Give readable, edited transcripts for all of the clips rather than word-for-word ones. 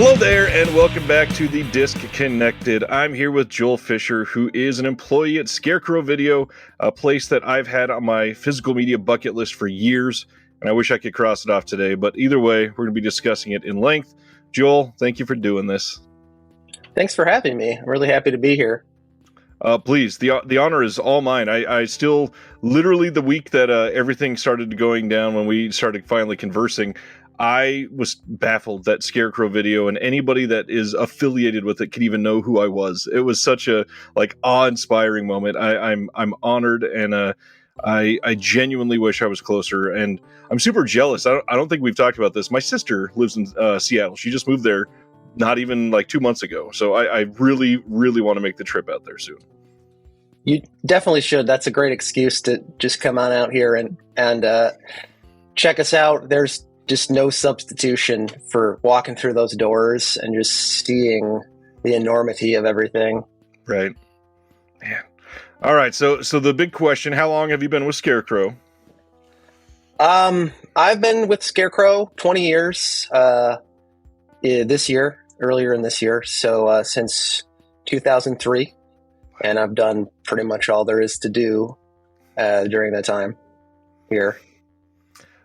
Hello there, and welcome back to the Disc Connected. I'm here with Joel Fisher, who is an employee at Scarecrow Video, a place that I've had on my physical media bucket list for years, and I wish I could cross it off today, but either way, we're going to be discussing it in length. Joel, thank you for doing this. Thanks for having me. I'm really happy to be here. Please, the honor is all mine. I still, literally the week that everything started going down when we started finally conversing, I was baffled that Scarecrow Video and anybody that is affiliated with it could even know who I was. It was such a awe-inspiring moment. I'm honored, and I genuinely wish I was closer. And I'm super jealous. I don't think we've talked about this. My sister lives in Seattle. She just moved there not even 2 months ago. So I really, really want to make the trip out there soon. You definitely should. That's a great excuse to just come on out here and check us out. There's just no substitution for walking through those doors and just seeing the enormity of everything. Right. Man. All right. So the big question, how long have you been with Scarecrow? I've been with Scarecrow 20 years, earlier in this year. So, since 2003, and I've done pretty much all there is to do, during that time here.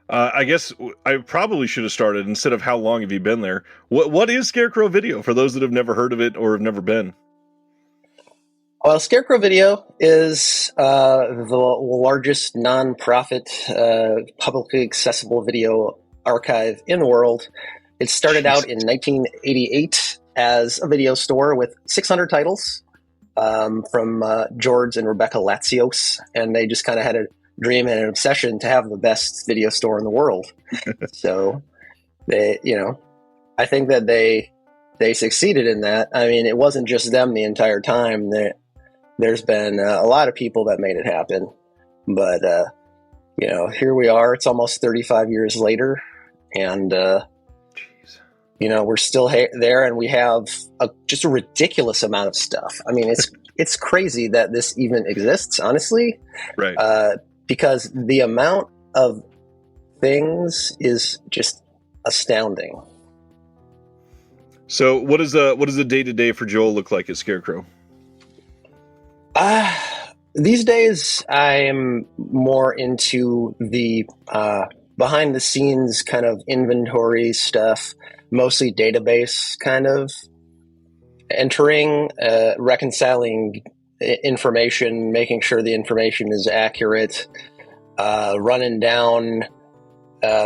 I guess I probably should have started instead of how long have you been there. What is Scarecrow Video for those that have never heard of it or have never been? Well, Scarecrow Video is the largest nonprofit publicly accessible video archive in the world. It started out in 1988 as a video store with 600 titles from George and Rebecca Latsios, and they just kind of had a dream and an obsession to have the best video store in the world. So they, I think that they succeeded in that. I mean, it wasn't just them the entire time. There's been a lot of people that made it happen, but here we are. It's almost 35 years later, and we're still there, and we have just a ridiculous amount of stuff. I mean, it's crazy that this even exists, honestly. Right. Because the amount of things is just astounding. So what does the day-to-day for Joel look like at Scarecrow? These days I'm more into the behind the scenes kind of inventory stuff, mostly database kind of entering, reconciling information, making sure the information is accurate, running down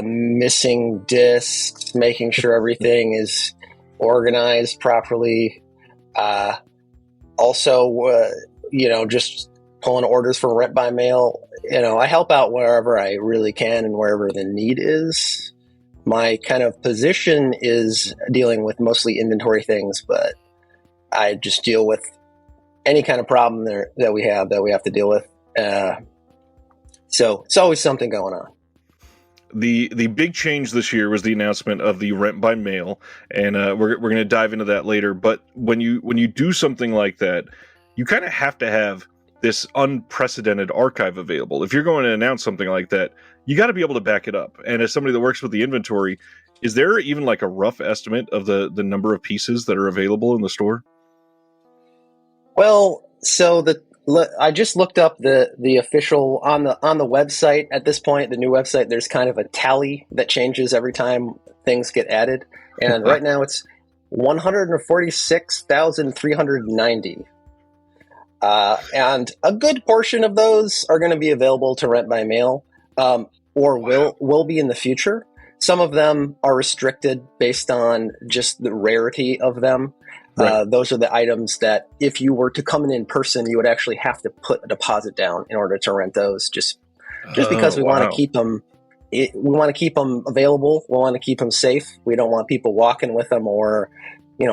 missing discs, making sure everything is organized properly. Also, just pulling orders from rent by mail. I help out wherever I really can and wherever the need is. My kind of position is dealing with mostly inventory things, but I just deal with any kind of problem that we have to deal with. So it's always something going on. The big change this year was the announcement of the rent by mail, and we're going to dive into that later. But when you do something like that, you kind of have to have this unprecedented archive available. If you're going to announce something like that, you got to be able to back it up. And as somebody that works with the inventory, is there even a rough estimate of the number of pieces that are available in the store? Well, so I just looked up the official on the website. At this point, the new website, there's kind of a tally that changes every time things get added, and right now it's 146,390. And a good portion of those are going to be available to rent by mail, or will be in the future. Some of them are restricted based on just the rarity of them. Right. Those are the items that if you were to come in person, you would actually have to put a deposit down in order to rent those. Just because we want to keep them, we want to keep them available. We want to keep them safe. We don't want people walking with them or,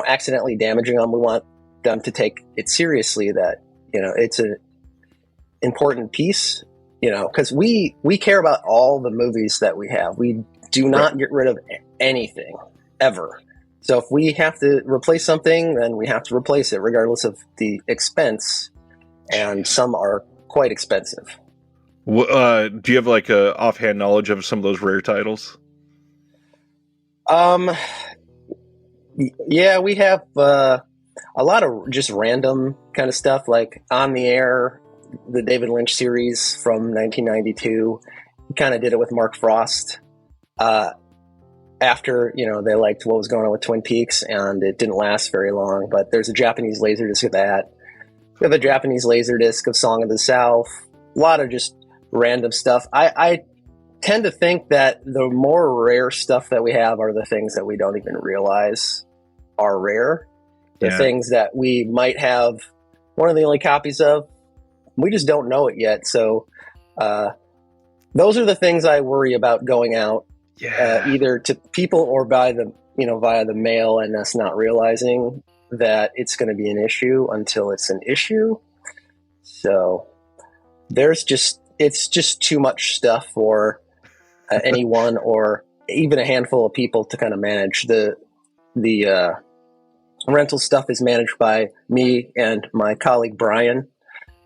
accidentally damaging them. We want them to take it seriously that, it's an important piece, because we care about all the movies that we have. We do not get rid of anything ever. So if we have to replace something, then we have to replace it regardless of the expense. And some are quite expensive. Do you have a offhand knowledge of some of those rare titles? Yeah, we have a lot of just random kind of stuff, like On the Air, the David Lynch series from 1992. We kind of did it with Mark Frost. After they liked what was going on with Twin Peaks, and it didn't last very long. But there's a Japanese Laserdisc of that. We have a Japanese Laserdisc of Song of the South. A lot of just random stuff. I tend to think that the more rare stuff that we have are the things that we don't even realize are rare. The things that we might have one of the only copies of, we just don't know it yet. So those are the things I worry about going out. Either to people or via the mail, and us not realizing that it's going to be an issue until it's an issue. So it's just too much stuff for anyone or even a handful of people to kind of manage. The rental stuff is managed by me and my colleague Brian.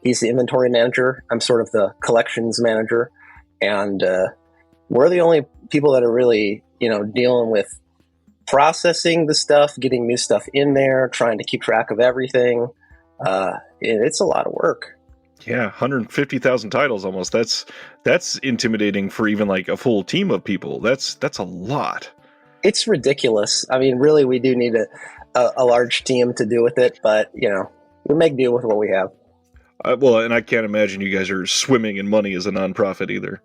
He's the inventory manager. I'm sort of the collections manager, and we're the only people that are really, dealing with processing the stuff, getting new stuff in there, trying to keep track of everything. It's a lot of work. Yeah, 150,000 titles almost. That's intimidating for even like a full team of people. That's a lot. It's ridiculous. I mean, really, we do need a large team to do with it, but we make do with what we have. Well, and I can't imagine you guys are swimming in money as a nonprofit either.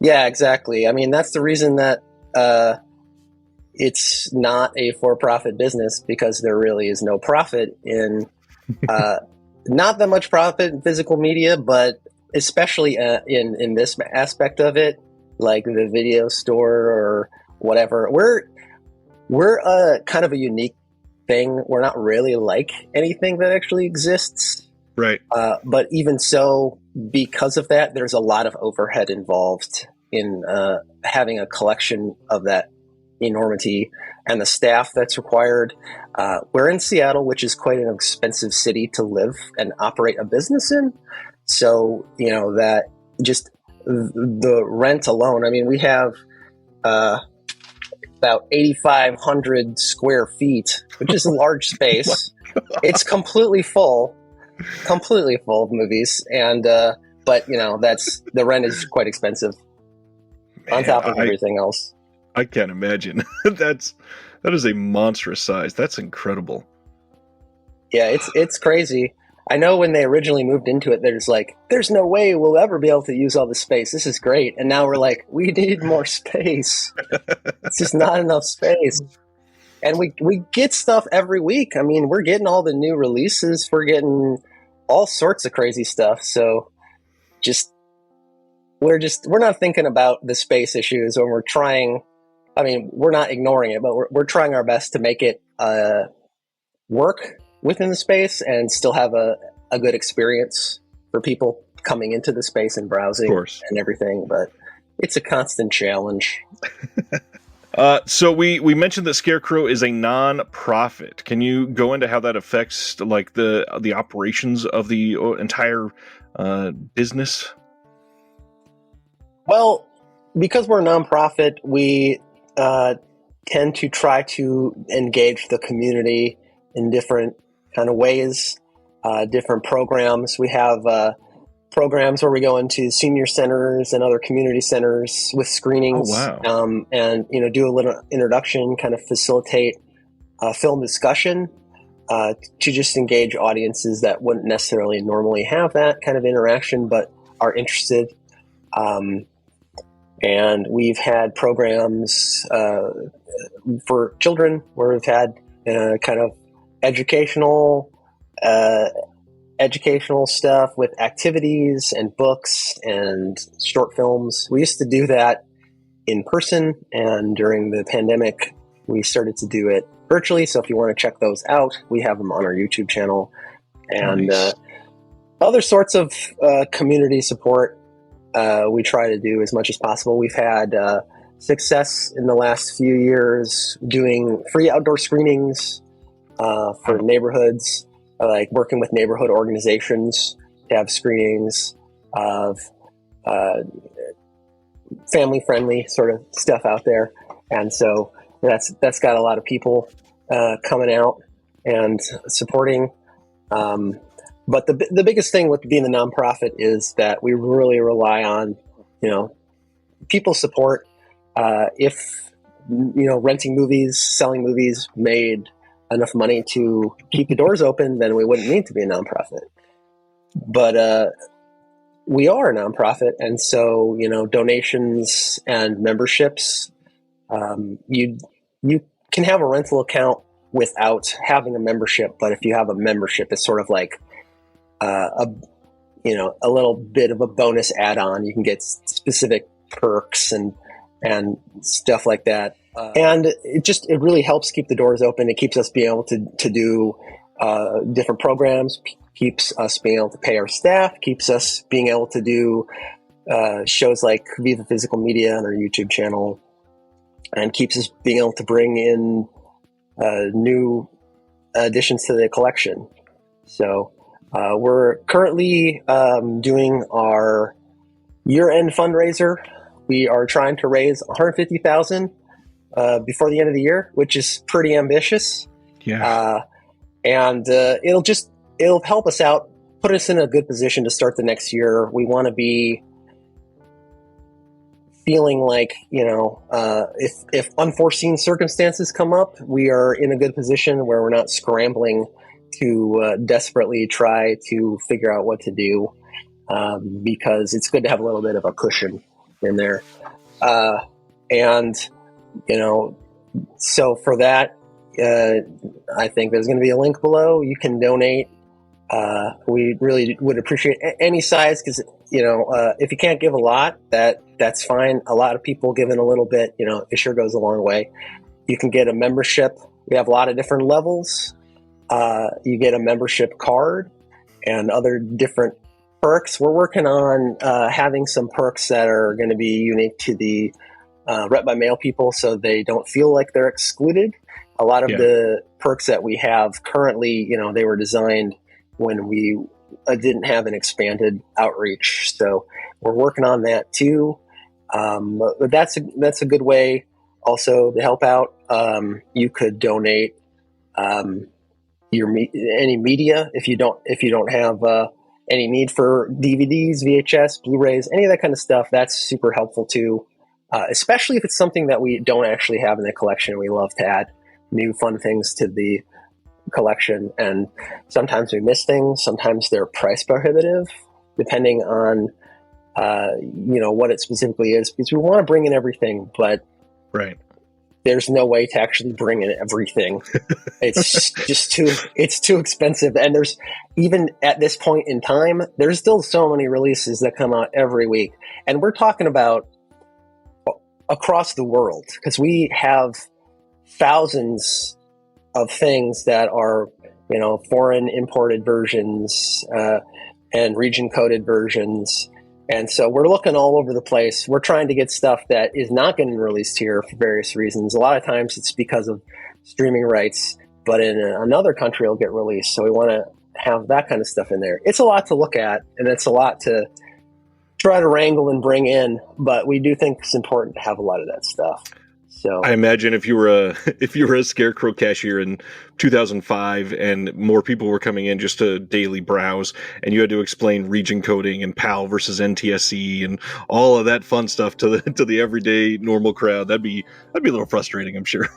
Yeah, exactly. I mean, that's the reason that it's not a for-profit business, because there really is no profit in, not that much profit in physical media, but especially in this aspect of it, like the video store or whatever. We're kind of a unique thing. We're not really like anything that actually exists. Right. But even so, because of that, there's a lot of overhead involved in having a collection of that enormity, and the staff that's required. We're in Seattle, which is quite an expensive city to live and operate a business in. So, that just the rent alone, I mean, we have about 8,500 square feet, which is a large space. It's completely full of movies. And, but that's, the rent is quite expensive. Man, on top of everything else. I can't imagine. That is a monstrous size. That's incredible. Yeah, it's crazy. I know when they originally moved into it, there's no way we'll ever be able to use all this space. This is great. And now we're like, we need more space. It's just not enough space. And we get stuff every week. I mean, we're getting all the new releases. We're getting all sorts of crazy stuff. So we're not thinking about the space issues when we're trying. I mean, we're not ignoring it, but we're trying our best to make it work within the space and still have a good experience for people coming into the space and browsing and everything. But it's a constant challenge. So we mentioned that Scarecrow is a non-profit. Can you go into how that affects like the operations of the entire business? Well, because we're a nonprofit, we tend to try to engage the community in different kind of ways, different programs. We have programs where we go into senior centers and other community centers with screenings. Oh, wow. And do a little introduction, kind of facilitate film discussion to just engage audiences that wouldn't necessarily normally have that kind of interaction, but are interested. And we've had programs for children where we've had kind of educational stuff with activities and books and short films. We used to do that in person, and during the pandemic, we started to do it virtually. So if you want to check those out, we have them on our YouTube channel. And Nice. Other sorts of community support we try to do as much as possible. We've had success in the last few years doing free outdoor screenings for neighborhoods, like working with neighborhood organizations to have screenings of family-friendly sort of stuff out there. And so that's got a lot of people coming out and supporting. But the biggest thing with being the nonprofit is that we really rely on, people support. If renting movies, selling movies made enough money to keep the doors open, then we wouldn't need to be a nonprofit. But we are a nonprofit, and so donations and memberships. You can have a rental account without having a membership, but if you have a membership, it's sort of like a little bit of a bonus add-on. You can get specific perks and stuff like that, and it really helps keep the doors open. It keeps us being able to do different programs, keeps us being able to pay our staff, keeps us being able to do shows like Viva Physical Media on our YouTube channel, and keeps us being able to bring in new additions to the collection. So we're currently doing our year-end fundraiser. We are trying to raise $150,000 before the end of the year, which is pretty ambitious. Yeah. And it'll help us out, put us in a good position to start the next year. We want to be feeling like, if unforeseen circumstances come up, we are in a good position where we're not scrambling to desperately try to figure out what to do, because it's good to have a little bit of a cushion in there. So for that, I think there's going to be a link below. You can donate. We really would appreciate any size, because if you can't give a lot, that's fine. A lot of people giving a little bit, it sure goes a long way. You can get a membership. We have a lot of different levels. You get a membership card and other different perks. We're working on having some perks that are going to be unique to the Rep by Mail people, so they don't feel like they're excluded. A lot of the perks that we have currently, they were designed when we didn't have an expanded outreach. So we're working on that too. But that's a good way also to help out. You could donate any media if you don't have any need for DVDs, VHS, Blu-rays, any of that kind of stuff. That's super helpful too, especially if it's something that we don't actually have in the collection. We love to add new fun things to the collection, and sometimes we miss things. Sometimes they're price prohibitive, depending on what it specifically is, because we want to bring in everything, but there's no way to actually bring in everything. It's just too expensive. And there's, even at this point in time, there's still so many releases that come out every week. And we're talking about across the world, because we have thousands of things that are, foreign imported versions and region coded versions. And so we're looking all over the place. We're trying to get stuff that is not getting released here for various reasons. A lot of times it's because of streaming rights, but in another country it'll get released. So we want to have that kind of stuff in there. It's a lot to look at, and it's a lot to try to wrangle and bring in, but we do think it's important to have a lot of that stuff. So I imagine if you were a Scarecrow cashier in 2005 and more people were coming in just to daily browse, and you had to explain region coding and PAL versus NTSC and all of that fun stuff to the everyday normal crowd, that'd be a little frustrating, I'm sure.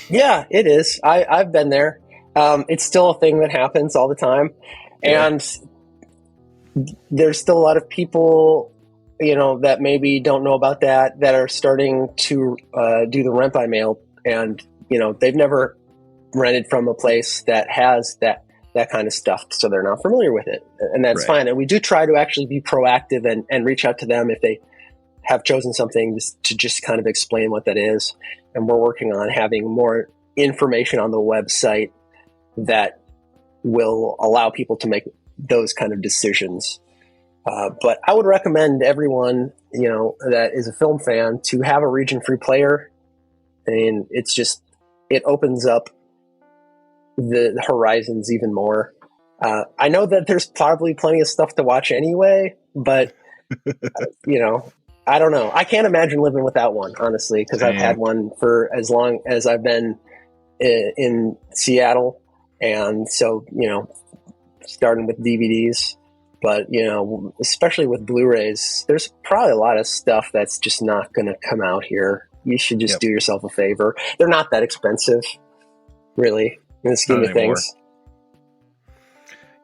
Yeah, it is. I've been there. It's still a thing that happens all the time, and there's still a lot of people that maybe don't know about that are starting to do the rent by mail, and they've never rented from a place that has that kind of stuff, so they're not familiar with it, and that's fine. And we do try to actually be proactive and reach out to them if they have chosen something, to just kind of explain what that is. And we're working on having more information on the website that will allow people to make those kind of decisions. But I would recommend everyone, that is a film fan, to have a region-free player. And it opens up the horizons even more. I know that there's probably plenty of stuff to watch anyway, but, I don't know. I can't imagine living without one, honestly, because I've had one for as long as I've been in Seattle, and so starting with DVDs. But especially with Blu-rays, there's probably a lot of stuff that's just not going to come out here. You should just do yourself a favor. They're not that expensive, really, in the scheme of things.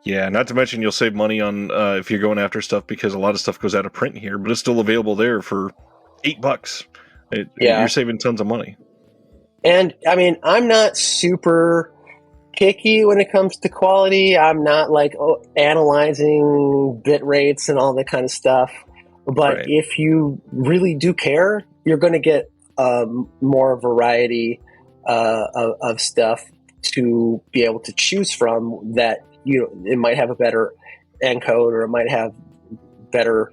Yeah, not to mention you'll save money on if you're going after stuff, because a lot of stuff goes out of print here, but it's still available there for $8. You're saving tons of money. And I mean, I'm not super picky when it comes to quality. I'm not like analyzing bit rates and all that kind of stuff. But if you really do care, you're going to get more variety of stuff to be able to choose from. That it might have a better encode, or it might have better,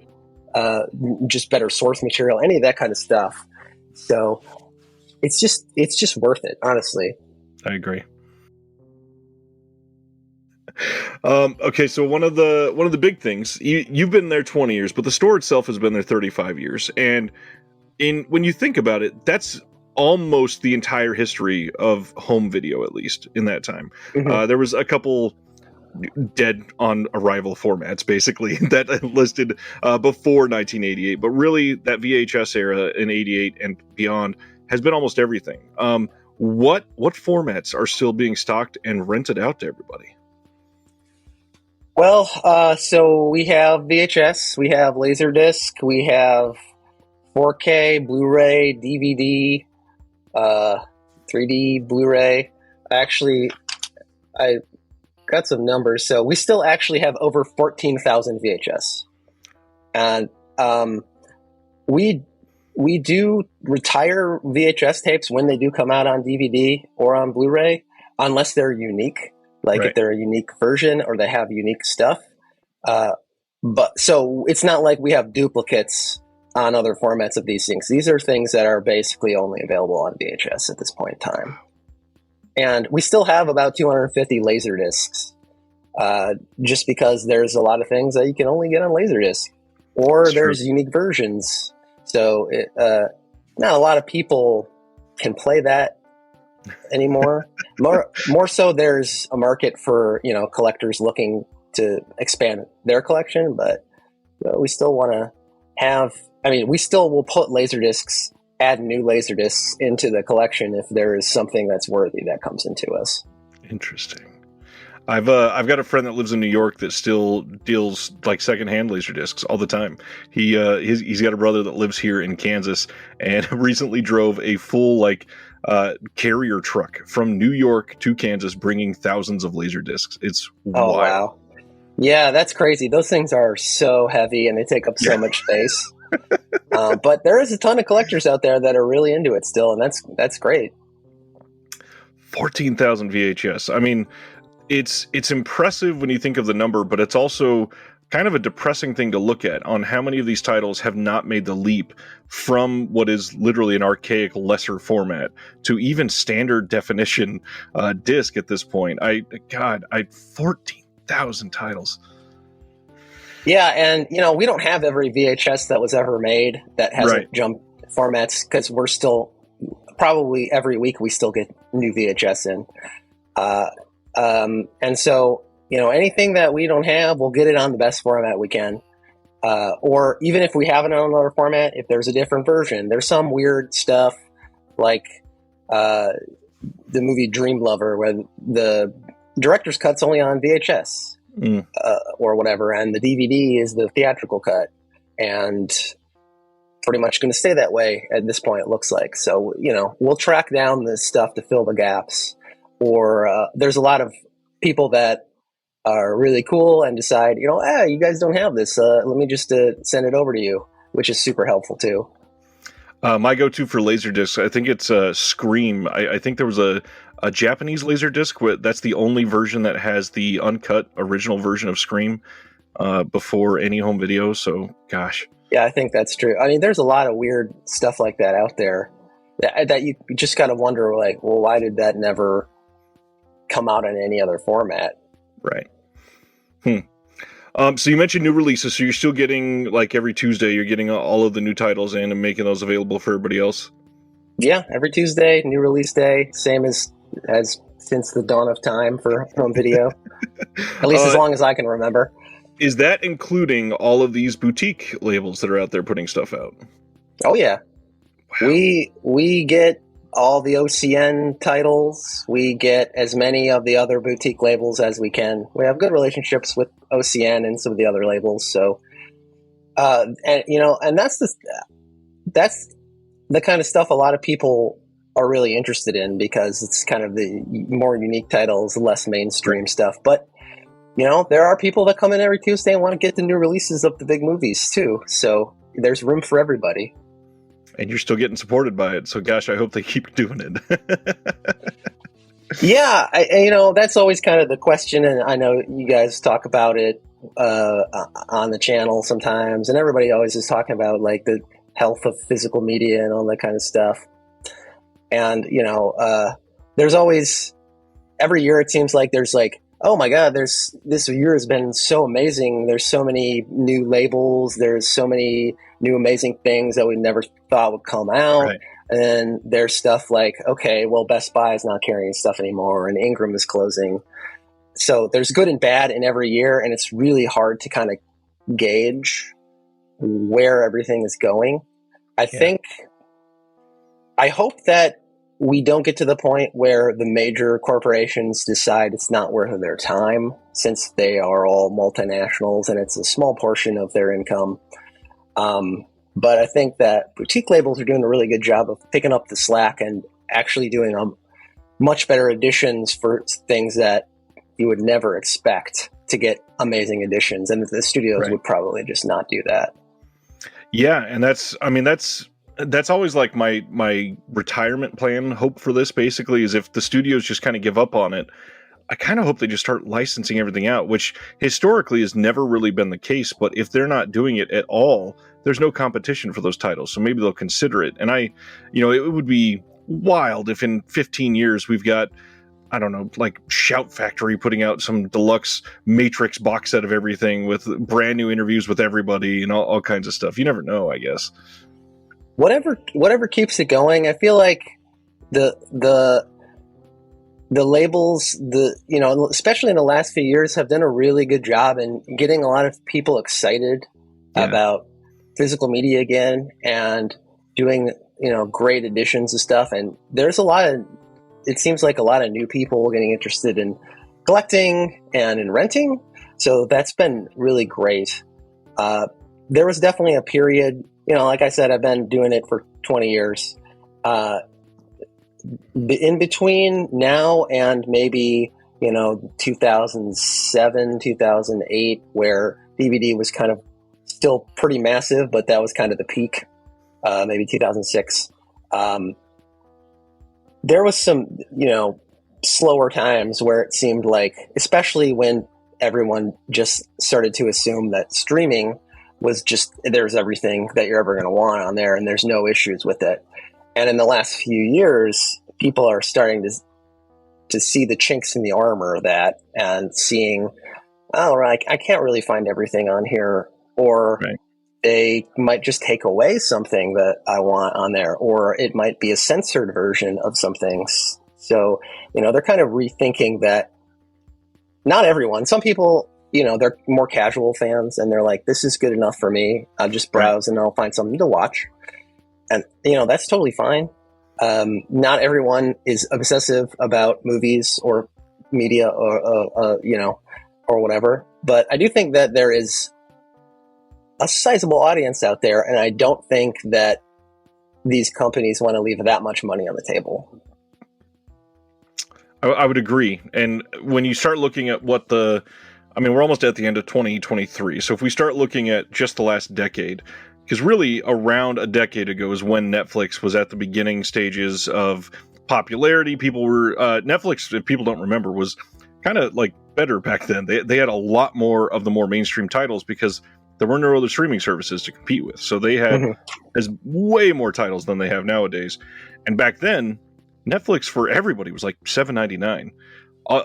just better source material, any of that kind of stuff. So it's just worth it, honestly. I agree. Okay, so one of the big things, you've been there 20 years, but the store itself has been there 35 years, and when you think about it, that's almost the entire history of home video, at least in that time. Mm-hmm. There was a couple dead on arrival formats, basically, that listed before 1988, but really that VHS era in 88 and beyond has been almost everything. What formats are still being stocked and rented out to everybody? Well, so we have VHS, we have Laserdisc, we have 4K, Blu-ray, DVD, 3D Blu-ray. Actually, I got some numbers. So we still actually have over 14,000 VHS. And we do retire VHS tapes when they do come out on DVD or on Blu-ray, unless they're unique. Like if they're a unique version or they have unique stuff. But so it's not like we have duplicates on other formats of these things. These are things that are basically only available on VHS at this point in time. And we still have about 250 Laserdiscs, just because there's a lot of things that you can only get on Laserdisc, or there's unique versions. So not a lot of people can play that anymore. More so, there's a market for collectors looking to expand their collection, but we still want to have. I mean, we still will put Laserdiscs, add new Laserdiscs into the collection if there is something that's worthy that comes into us. Interesting. I've got a friend that lives in New York that still deals like secondhand Laserdiscs all the time. He's got a brother that lives here in Kansas and recently drove a full carrier truck from New York to Kansas, bringing thousands of Laserdiscs. It's wild. Wow. Yeah, that's crazy. Those things are so heavy and they take up so much space. But there is a ton of collectors out there that are really into it still, and that's great. 14,000 VHS. I mean, it's impressive when you think of the number, but it's also kind of a depressing thing to look at on how many of these titles have not made the leap from what is literally an archaic lesser format to even standard definition disc at this point. 14,000 titles. Yeah, and we don't have every VHS that was ever made that hasn't jumped formats, because we're still probably every week we still get new VHS in. And so, anything that we don't have, we'll get it on the best format we can. Or even if we have it on another format, if there's a different version, there's some weird stuff like the movie Dream Lover, where the director's cut's only on VHS or whatever, and the DVD is the theatrical cut, and pretty much going to stay that way at this point, it looks like. So, we'll track down this stuff to fill the gaps. Or there's a lot of people that are really cool and decide, you guys don't have this. Let me just send it over to you, which is super helpful too. My go-to for Laserdisc, I think it's Scream. I think there was a Japanese Laserdisc. That's the only version that has the uncut original version of Scream before any home video. So, gosh. Yeah, I think that's true. I mean, there's a lot of weird stuff like that out there that you just kind of wonder, like, well, why did that never come out in any other format? Right. So you mentioned new releases. So you're still getting, like, every Tuesday, you're getting all of the new titles in and making those available for everybody else? Yeah, every Tuesday, new release day, same as as since the dawn of time for home video, at least as long as I can remember. Is that including all of these boutique labels that are out there putting stuff out? Oh yeah, Wow. we get all the OCN titles. We get as many of the other boutique labels as we can. We have good relationships with OCN and some of the other labels. So, and that's the kind of stuff a lot of people are really interested in, because it's kind of the more unique titles, less mainstream stuff. But there are people that come in every Tuesday and want to get the new releases of the big movies too. So there's room for everybody. And you're still getting supported by it. So gosh, I hope they keep doing it. Yeah, that's always kind of the question, and I know you guys talk about it on the channel sometimes, and everybody always is talking about like the health of physical media and all that kind of stuff. And there's always, every year it seems like there's like, oh my God, this year has been so amazing. There's so many new labels. There's so many new amazing things that we never thought would come out. Right. And there's stuff like, okay, well, Best Buy is not carrying stuff anymore, and Ingram is closing. So there's good and bad in every year, and it's really hard to kind of gauge where everything is going. I hope that we don't get to the point where the major corporations decide it's not worth their time, since they are all multinationals and it's a small portion of their income. But I think that boutique labels are doing a really good job of picking up the slack and actually doing much better editions for things that you would never expect to get amazing editions. And the studios would probably just not do that. Yeah. And that's always like my retirement plan hope for this, basically, is if the studios just kind of give up on it, I kind of hope they just start licensing everything out, which historically has never really been the case. But if they're not doing it at all, there's no competition for those titles. So maybe they'll consider it. And it would be wild if in 15 years we've got, I don't know, like Shout Factory putting out some deluxe Matrix box set of everything with brand new interviews with everybody and all kinds of stuff. You never know, I guess. Whatever keeps it going. I feel like the labels, especially in the last few years, have done a really good job in getting a lot of people excited about physical media again and doing, great editions of stuff. And there's it seems like a lot of new people getting interested in collecting and in renting. So that's been really great. There was definitely a period, like I said, I've been doing it for 20 years. In between now and maybe 2007, 2008, where DVD was kind of still pretty massive, but that was kind of the peak. Maybe 2006. There was some slower times where it seemed like, especially when everyone just started to assume that streaming was just, there's everything that you're ever going to want on there and there's no issues with it. And in the last few years, people are starting to see the chinks in the armor of that and seeing, I can't really find everything on here, or they might just take away something that I want on there, or it might be a censored version of some things. So, they're kind of rethinking that. Not everyone. Some people, they're more casual fans and they're like, this is good enough for me. I'll just browse and I'll find something to watch. And, that's totally fine. Not everyone is obsessive about movies or media or whatever. But I do think that there is a sizable audience out there, and I don't think that these companies want to leave that much money on the table. I would agree. And when you start looking at we're almost at the end of 2023. So if we start looking at just the last decade, because really around a decade ago is when Netflix was at the beginning stages of popularity. People were, Netflix, if people don't remember, was kind of like better back then. They had a lot more of the more mainstream titles because there were no other streaming services to compete with. So they had way more titles than they have nowadays. And back then, Netflix for everybody was like $7.99.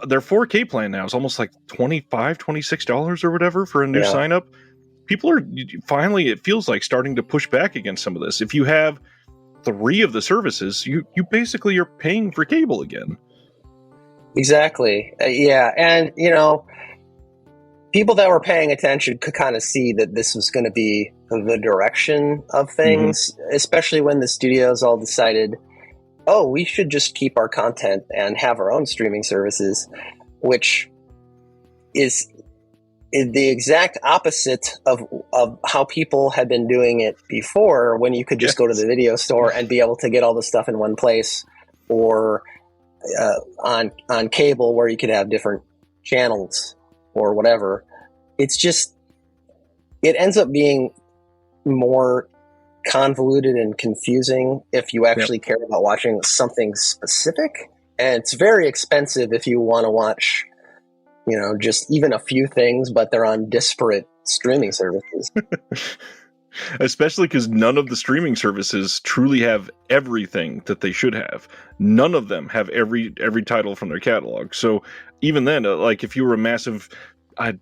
Their 4K plan now is almost like $25, $26 or whatever for a new sign up. People are finally, it feels like, starting to push back against some of this. If you have 3 of the services, you basically are paying for cable again. Exactly. Yeah. And, people that were paying attention could kind of see that this was going to be the direction of things, especially when the studios all decided, oh, we should just keep our content and have our own streaming services, which is the exact opposite of how people had been doing it before, when you could just go to the video store and be able to get all the stuff in one place, or on cable where you could have different channels or whatever. It's just, it ends up being more convoluted and confusing if you actually care about watching something specific, and it's very expensive if you want to watch just even a few things, but they're on disparate streaming services. Especially because none of the streaming services truly have everything that they should have. None of them have every title from their catalog. So even then, like if you were a massive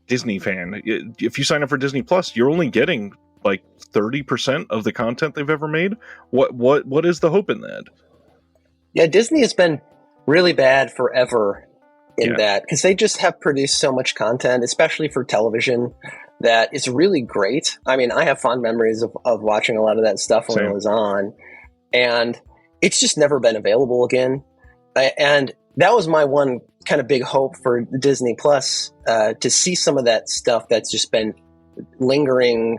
Disney fan, if you sign up for Disney Plus, you're only getting like 30% of the content they've ever made. What is the hope in that? Yeah, Disney has been really bad forever in that, because they just have produced so much content, especially for television, that is really great. I mean, I have fond memories of watching a lot of that stuff when it was on, and it's just never been available again. And that was my one kind of big hope for Disney Plus, to see some of that stuff that's just been lingering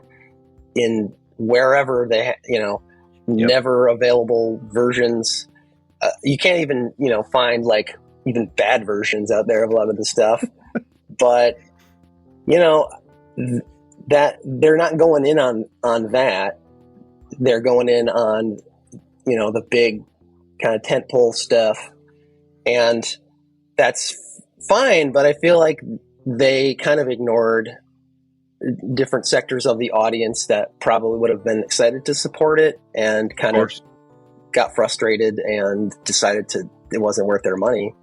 in wherever they, never available versions. You can't even, find like even bad versions out there of a lot of the stuff, but that they're not going in on that. They're going in on, the big kind of tentpole stuff, and that's fine. But I feel like they kind of ignored different sectors of the audience that probably would have been excited to support it, and kind of got frustrated and decided it wasn't worth their money.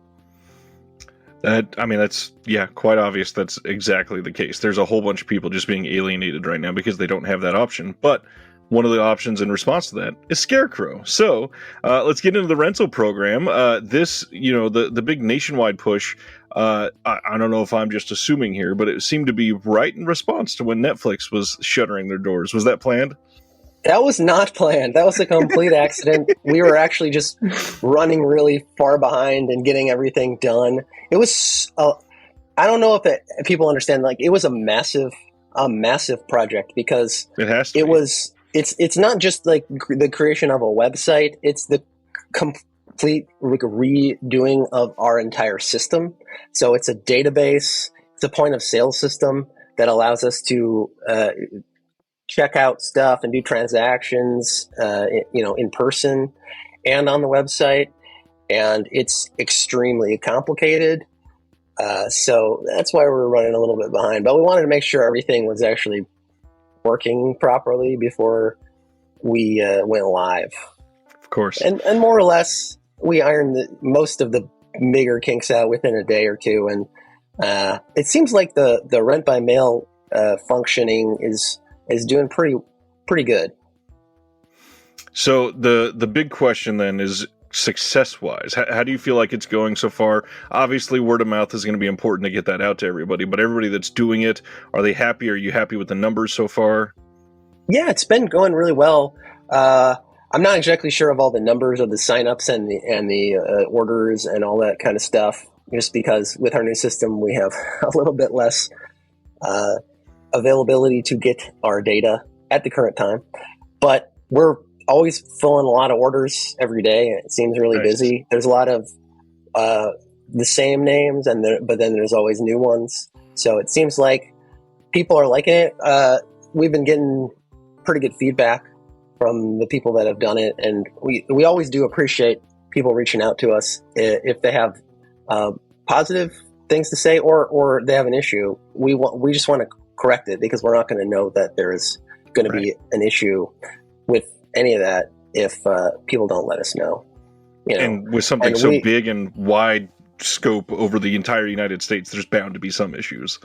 That's quite obvious. That's exactly the case. There's a whole bunch of people just being alienated right now because they don't have that option. But one of the options in response to that is Scarecrow. So let's get into the rental program. This, the big nationwide push, I don't know if I'm just assuming here, but it seemed to be right in response to when Netflix was shuttering their doors. Was that planned? That was not planned. That was a complete accident. We were actually just running really far behind and getting everything done. It was, I don't know if people understand, like, it was a massive project, because it's not just like the creation of a website. It's the complete redoing of our entire system. So it's a database. It's a point of sale system that allows us to, check out stuff and do transactions, in person and on the website. And it's extremely complicated. So that's why we're running a little bit behind. But we wanted to make sure everything was actually working properly before we went live. Of course. And more or less, we ironed most of the bigger kinks out within a day or two. And it seems like the rent by mail functioning is doing pretty good. So the big question then is, success-wise, how do you feel like it's going so far? Obviously, word of mouth is going to be important to get that out to everybody, but everybody that's doing it, are they happy? Are you happy with the numbers so far? Yeah, it's been going really well. I'm not exactly sure of all the numbers of the signups and the orders and all that kind of stuff, just because with our new system, we have a little bit less availability to get our data at the current time, but we're always filling a lot of orders every day. It seems really busy. There's a lot of the same names, but then there's always new ones. So it seems like people are liking it. We've been getting pretty good feedback from the people that have done it, and we always do appreciate people reaching out to us if they have positive things to say, or they have an issue. We just want to correct it, because we're not going to know that there is going to be an issue with any of that if people don't let us know. And with something so big and wide scope over the entire United States, there's bound to be some issues.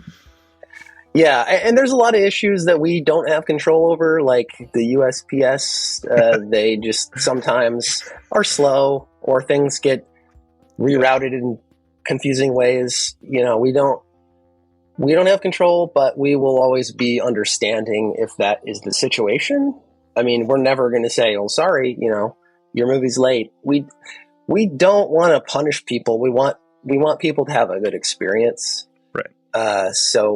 Yeah, and there's a lot of issues that we don't have control over, like the USPS. They just sometimes are slow, or things get rerouted confusing ways. We don't have control, but we will always be understanding if that is the situation. I mean, we're never going to say, "Oh, sorry, your movie's late." We don't want to punish people. We want people to have a good experience. Right. So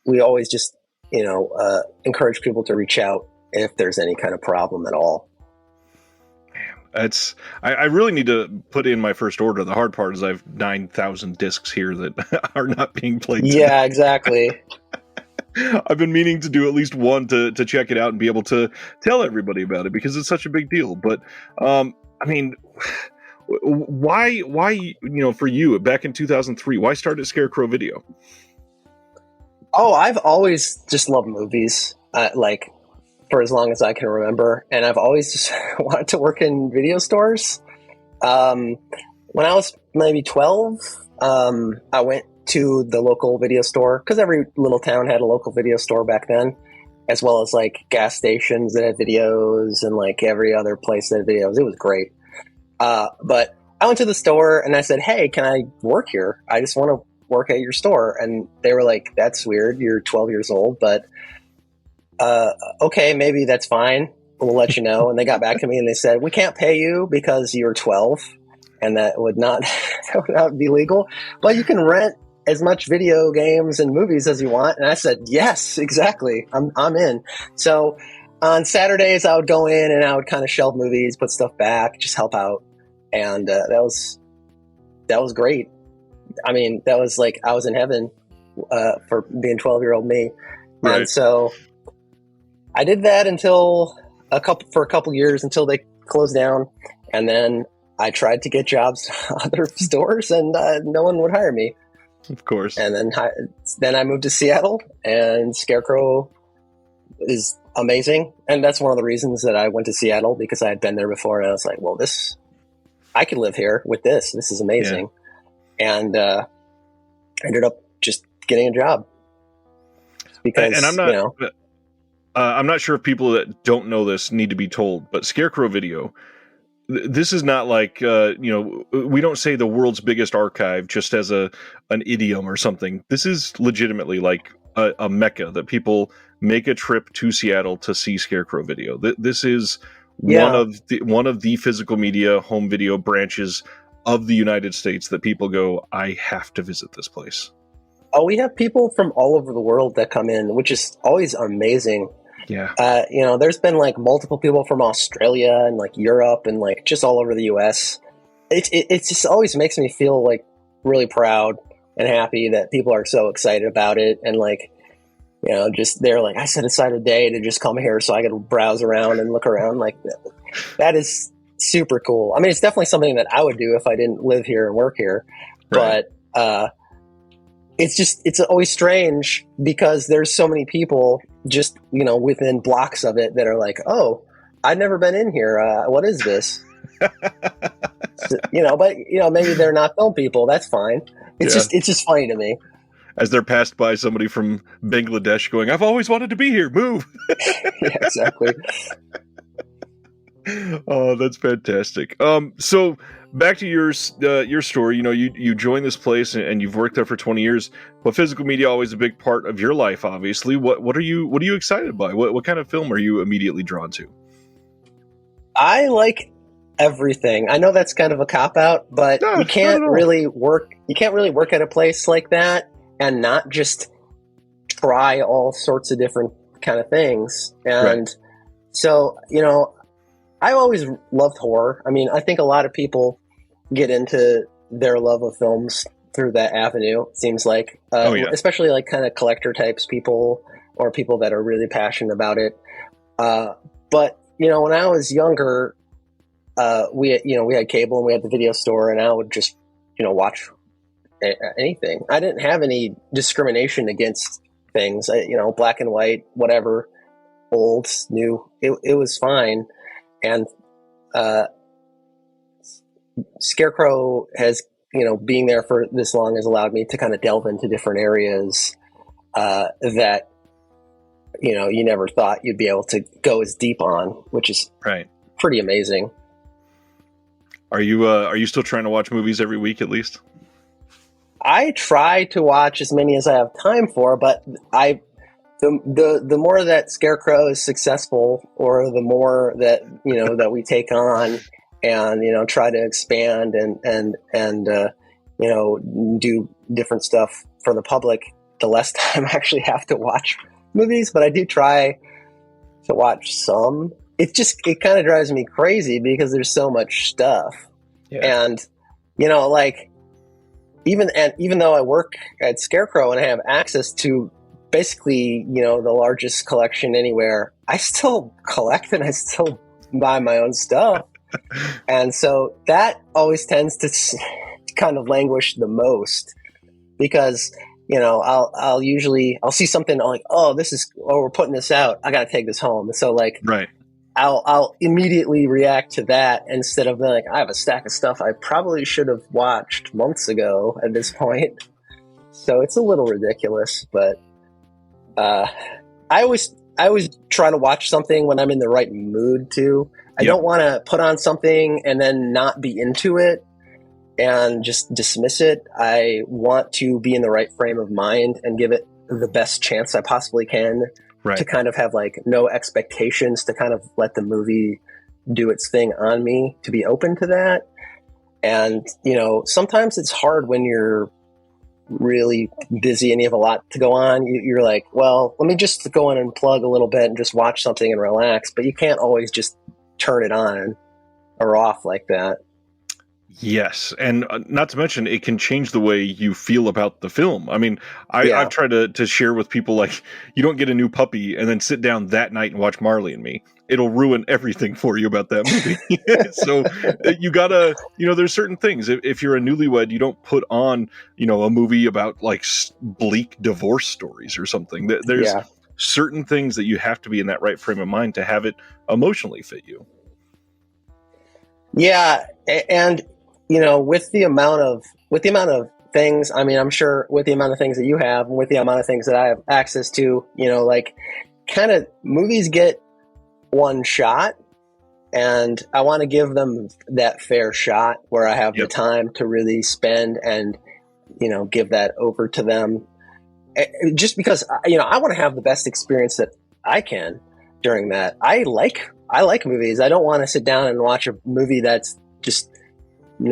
we always just encourage people to reach out if there's any kind of problem at all. I really need to put in my first order. The hard part is I have 9,000 discs here that are not being played today. Yeah, exactly. I've been meaning to do at least one to check it out and be able to tell everybody about it because it's such a big deal. But I mean, why for you back in 2003, why start at Scarecrow Video? Oh, I've always just loved movies, like for as long as I can remember, and I've always just wanted to work in video stores. When I was maybe 12, I went to the local video store because every little town had a local video store back then, as well as like gas stations that had videos and like every other place that had videos. It was great. But I went to the store and I said, "Hey, can I work here? I just want to work at your store." And they were like, "That's weird. You're 12 years old, but okay, maybe that's fine. We'll let you know." And they got back to me and they said, "We can't pay you because you're 12 and that would not be legal, but you can rent as much video games and movies as you want." And I said, "Yes, exactly. I'm in." So on Saturdays I would go in and I would kind of shelve movies, put stuff back, just help out. And that was great. I mean, that was like I was in heaven for being 12-year-old me. Right. And so I did that for a couple years until they closed down. And then I tried to get jobs at other stores and no one would hire me. Of course. And then I moved to Seattle, and Scarecrow is amazing. And that's one of the reasons that I went to Seattle, because I had been there before. And I was like, well, I could live here with this. This is amazing. Yeah. And ended up just getting a job. Because, and I'm not sure if people that don't know this need to be told, but Scarecrow Video, this is not like, we don't say the world's biggest archive just as an idiom or something. This is legitimately like a mecca that people make a trip to Seattle to see Scarecrow Video. This is one of the physical media home video branches of the United States that people go, I have to visit this place. Oh, we have people from all over the world that come in, which is always amazing. Yeah. There's been like multiple people from Australia and like Europe and like just all over the US. It just always makes me feel like really proud and happy that people are so excited about it. And like, just they're like, I set aside a day to just come here so I could browse around and look around. Like that is super cool. I mean, it's definitely something that I would do if I didn't live here and work here. Right. But it's always strange because there's so many people just, within blocks of it that are like, oh, I've never been in here. What is this? So, but maybe they're not film people. That's fine. It's just funny to me. As they're passed by somebody from Bangladesh going, I've always wanted to be here. Move. Yeah, exactly. Oh, that's fantastic. So back to your story. You joined this place and you've worked there for 20 years. But physical media always a big part of your life, obviously. What are you excited by? What kind of film are you immediately drawn to? I like everything. I know that's kind of a cop out, but you can't really work. You can't really work at a place like that and not just try all sorts of different kind of things. And so, I've always loved horror. I mean, I think a lot of people get into their love of films through that avenue, it seems like. Especially like kind of collector types people or people that are really passionate about it. But, when I was younger, we had cable and we had the video store, and I would just, watch anything. I didn't have any discrimination against things, black and white, whatever, old, new, it was fine. And Scarecrow has, being there for this long has allowed me to kind of delve into different areas that, you never thought you'd be able to go as deep on, which is pretty amazing. Are you still trying to watch movies every week at least? I try to watch as many as I have time for, but the more that Scarecrow is successful, or the more that that we take on, and try to expand and do different stuff for the public, the less time I actually have to watch movies. But I do try to watch some. It kind of drives me crazy because there's so much stuff, and like even though I work at Scarecrow and I have access to basically the largest collection anywhere, I still collect and I still buy my own stuff, and so that always tends to kind of languish the most, because I'll see something like, we're putting this out, I gotta take this home, so like right. I'll immediately react to that instead of being like, I have a stack of stuff I probably should have watched months ago at this point. So it's a little ridiculous, but I always try to watch something when I'm in the right mood too. I don't want to put on something and then not be into it and just dismiss it. I want to be in the right frame of mind and give it the best chance I possibly can. Right. To kind of have like no expectations, to kind of let the movie do its thing on me, to be open to that. And, sometimes it's hard when you're really busy and you have a lot to go on. You're like, well, let me just go in and plug a little bit and just watch something and relax. But you can't always just turn it on or off like that. Yes, and not to mention, it can change the way you feel about the film. I mean, I've tried to share with people, like, you don't get a new puppy and then sit down that night and watch Marley and Me. It'll ruin everything for you about that movie. So you gotta, there's certain things. If you're a newlywed, you don't put on, a movie about like bleak divorce stories or something. There's certain things that you have to be in that right frame of mind to have it emotionally fit you. Yeah, and with the amount of things, I mean, I'm sure with the amount of things that you have, and with the amount of things that I have access to, like, kind of movies get one shot, and I want to give them that fair shot where I have the time to really spend and, give that over to them. Just because, I want to have the best experience that I can during that. I like movies. I don't want to sit down and watch a movie that's just I'm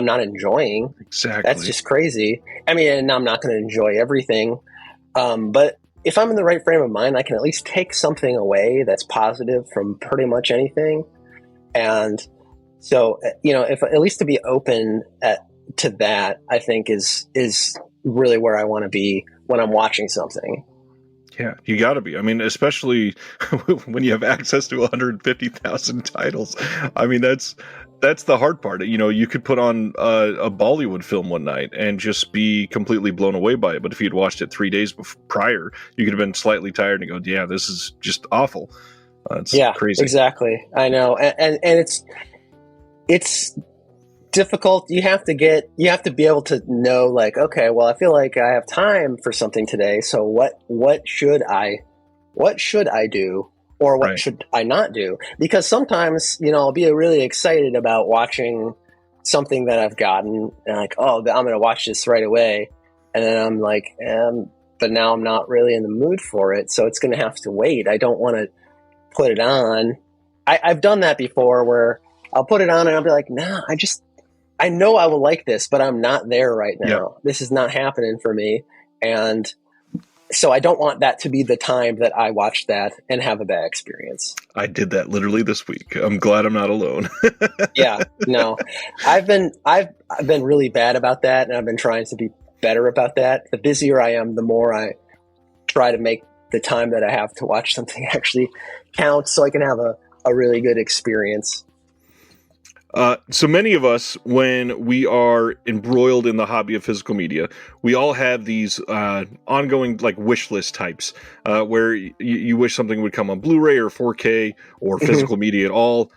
not enjoying. Exactly. That's just crazy. I mean, and I'm not going to enjoy everything. But if I'm in the right frame of mind, I can at least take something away that's positive from pretty much anything. And so, if at least to be open to that, I think is really where I want to be when I'm watching something. Yeah, you got to be. I mean, especially when you have access to 150,000 titles. I mean, that's the hard part. You could put on a Bollywood film one night and just be completely blown away by it. But if you'd watched it 3 days prior, you could have been slightly tired and go, yeah, this is just awful. It's crazy. Exactly. I know. And it's difficult. You have to be able to know, like, okay, well, I feel like I have time for something today. So what should I do? Or what should I not do? Because sometimes, I'll be really excited about watching something that I've gotten, and like, I'm going to watch this right away. And then I'm like, but now I'm not really in the mood for it. So it's going to have to wait. I don't want to put it on. I've done that before, where I'll put it on and I'll be like, nah, I know I will like this, but I'm not there right now. Yep. This is not happening for me. And so I don't want that to be the time that I watch that and have a bad experience. I did that literally this week. I'm glad I'm not alone. Yeah, no, I've been really bad about that, and I've been trying to be better about that. The busier I am, the more I try to make the time that I have to watch something actually count, so I can have a really good experience. So many of us, when we are embroiled in the hobby of physical media, we all have these ongoing, like, wish list types, where you wish something would come on Blu-ray or 4K or physical media at all.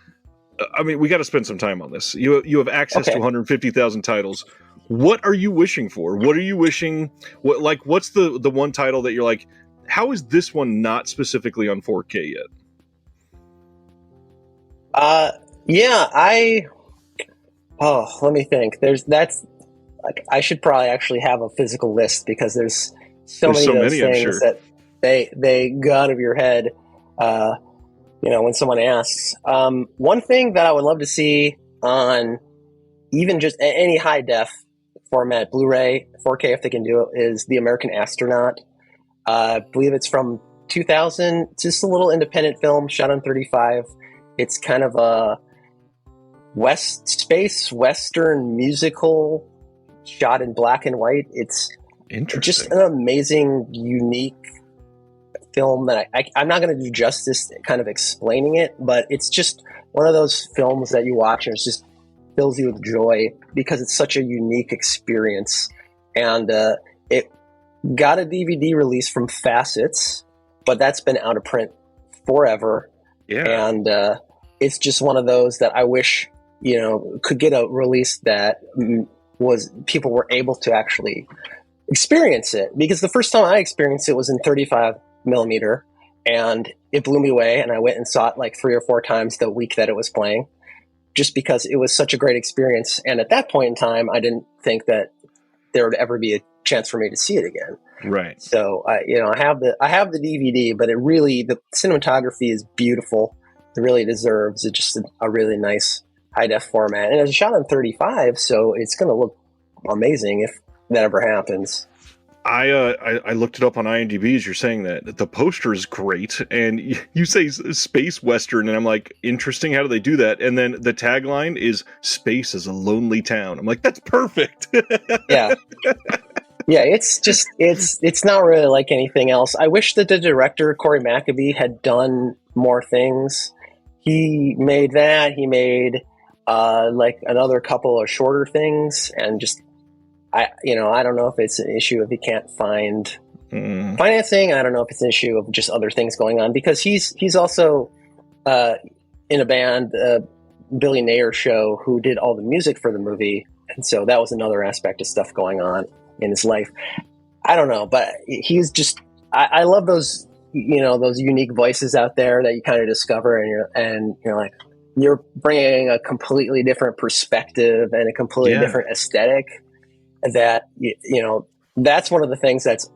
I mean, we got to spend some time on this. You have access to 150,000 titles. What are you wishing for? What are you wishing? What's the one title that you're like, how is this one not specifically on 4K yet? Yeah, let me think. like I should probably actually have a physical list because there's so There's many so of those many, I'm things sure. that they go out of your head. Uh, when someone asks, one thing that I would love to see on even just any high def format, Blu-ray, 4K if they can do it, is The American Astronaut. I believe it's from 2000. It's just a little independent film shot on 35. It's kind of a space western musical shot in black and white. It's just Interesting. an amazing, unique film that I'm not going to do justice kind of explaining it, but it's just one of those films that you watch and it just fills you with joy because it's such a unique experience. And it got a DVD release from Facets, but that's been out of print forever. Yeah. And it's just one of those that I wish, could get a release that was people were able to actually experience it. Because the first time I experienced it was in 35 millimeter, and it blew me away. And I went and saw it like 3 or 4 times the week that it was playing, just because it was such a great experience. And at that point in time, I didn't think that there would ever be a chance for me to see it again. Right. So I have the DVD, but the cinematography is beautiful. It really deserves just a really nice high def format, and it's shot on 35, so it's going to look amazing if that ever happens. I looked it up on IMDb as you're saying that. The poster is great, and you say space western, and I'm like, interesting. How do they do that? And then the tagline is "Space is a lonely town." I'm like, that's perfect. Yeah. Yeah, it's not really like anything else. I wish that the director, Corey Maccabee, had done more things. He made like another couple of shorter things, and just I don't know if it's an issue if he can't find financing. I don't know if it's an issue of just other things going on, because he's also in a band, Billy Nair show, who did all the music for the movie, and so that was another aspect of stuff going on in his life. I don't know, but he's just I love those those unique voices out there that you kind of discover, and you're like, you're bringing a completely different perspective and a completely different aesthetic. That that's one of the things that's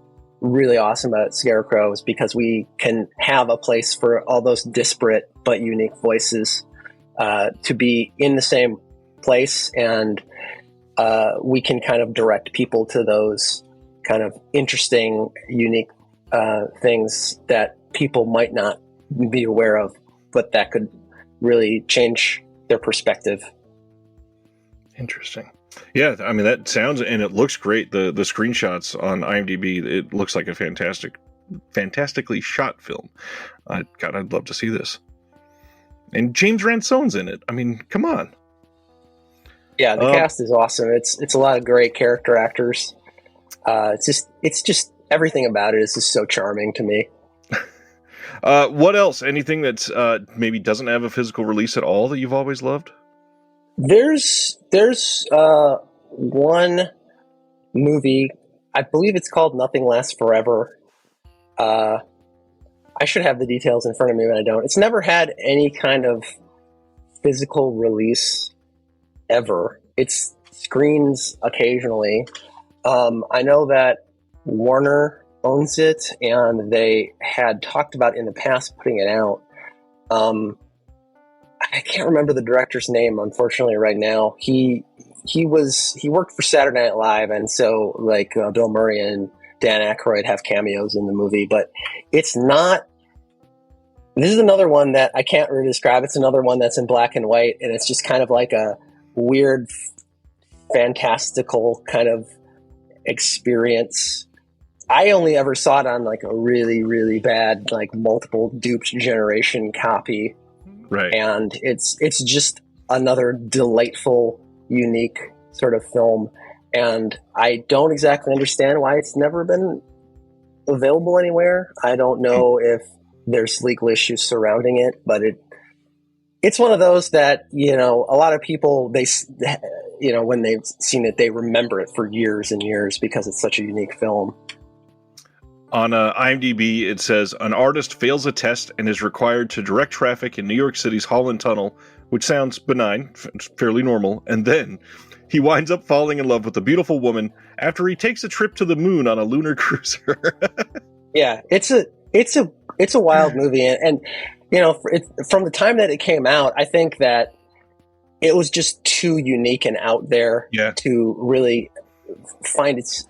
really awesome about Scarecrow, is because we can have a place for all those disparate but unique voices to be in the same place, and we can kind of direct people to those kind of interesting, unique things that people might not be aware of, but that could really change their perspective. Interesting. Yeah, I mean, that sounds, and it looks great. The screenshots on IMDb, it looks like a fantastically shot film. God, I'd love to see this. And James Ransone's in it. I mean, come on. Yeah, the cast is awesome. It's a lot of great character actors. It's just everything about it is just so charming to me. What else? Anything that's maybe doesn't have a physical release at all that you've always loved? There's one movie, I believe it's called Nothing Lasts Forever. I should have the details in front of me, but I don't. It's never had any kind of physical release ever. It screens occasionally. I know that Warner owns it, and they had talked about in the past putting it out. I can't remember the director's name, unfortunately, right now. He worked for Saturday Night Live, and so like Bill Murray and Dan Aykroyd have cameos in the movie, but it's not. This is another one that I can't really describe. It's another one that's in black and white, and it's just kind of like a weird, fantastical kind of experience. I only ever saw it on like a really, really bad, like multiple duped generation copy. Right. And it's just another delightful, unique sort of film. And I don't exactly understand why it's never been available anywhere. I don't know if there's legal issues surrounding it, but it's one of those that, a lot of people, when they've seen it, they remember it for years and years because it's such a unique film. On IMDb, it says, an artist fails a test and is required to direct traffic in New York City's Holland Tunnel, which sounds benign, fairly normal, and then he winds up falling in love with a beautiful woman after he takes a trip to the moon on a lunar cruiser. Yeah, it's a wild movie, and you know, from the time that it came out, I think that it was just too unique and out there Yeah. to really find its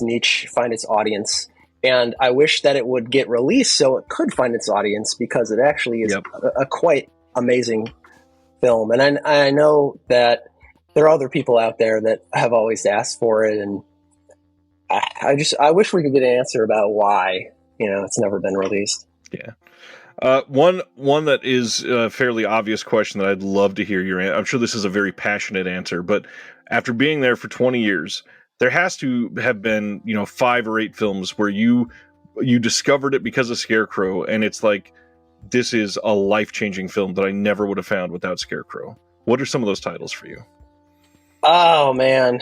niche, find its audience. And I wish that it would get released so it could find its audience, because it actually is Yep. a quite amazing film. And I know that there are other people out there that have always asked for it, and I wish we could get an answer about why, you know, it's never been released. Yeah. One that is a fairly obvious question that I'd love to hear your answer. I'm sure this is a very passionate answer, but after being there for 20 years, there has to have been, 5 or 8 films where you discovered it because of Scarecrow, and it's like, this is a life-changing film that I never would have found without Scarecrow. What are some of those titles for you? Oh man,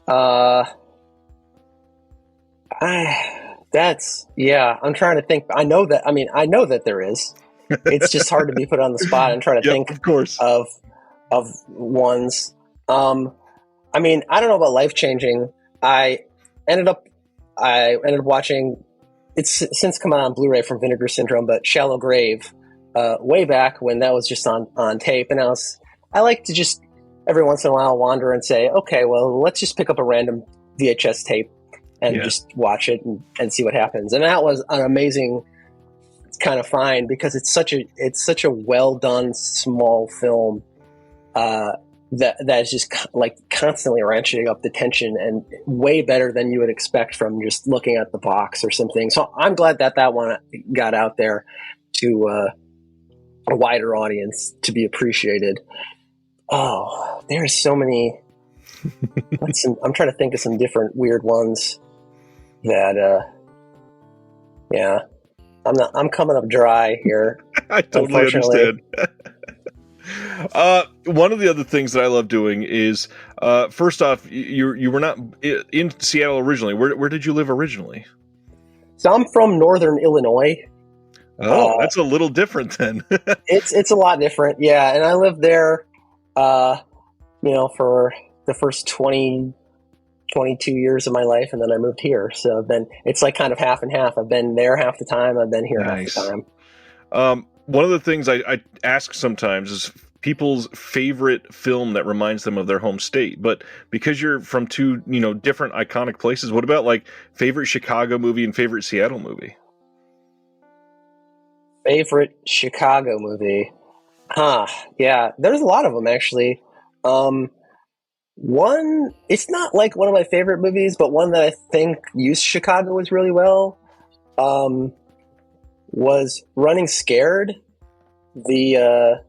I'm trying to think. I know that there is. It's just hard to be put on the spot and try to think of course. of ones. I don't know about life-changing. I ended up watching, it's since come out on Blu-ray from Vinegar Syndrome, but Shallow Grave, way back when that was just on tape, and I like to just every once in a while wander and say, okay, well, let's just pick up a random VHS tape and just watch it and see what happens. And that was an amazing kind of find, because it's such a well done small film that is just like constantly ratcheting up the tension, and way better than you would expect from just looking at the box or something. So I'm glad that one got out there to a wider audience to be appreciated. Oh, there's so many. I'm trying to think of some different weird ones that, I'm coming up dry here. I totally understand. One of the other things that I love doing is, first off, you were not in Seattle originally. Where did you live originally? So I'm from Northern Illinois. Oh, that's a little different then. It's a lot different, yeah. And I lived there, for the first 22 years of my life, and then I moved here. So it's like kind of half and half. I've been there half the time. I've been here half the time. One of the things I ask sometimes is people's favorite film that reminds them of their home state. But because you're from two, different iconic places, what about like favorite Chicago movie and favorite Seattle movie? Favorite Chicago movie? Yeah, there's a lot of them actually. One, it's not like one of my favorite movies, but one that I think used Chicago was really well, was Running Scared, the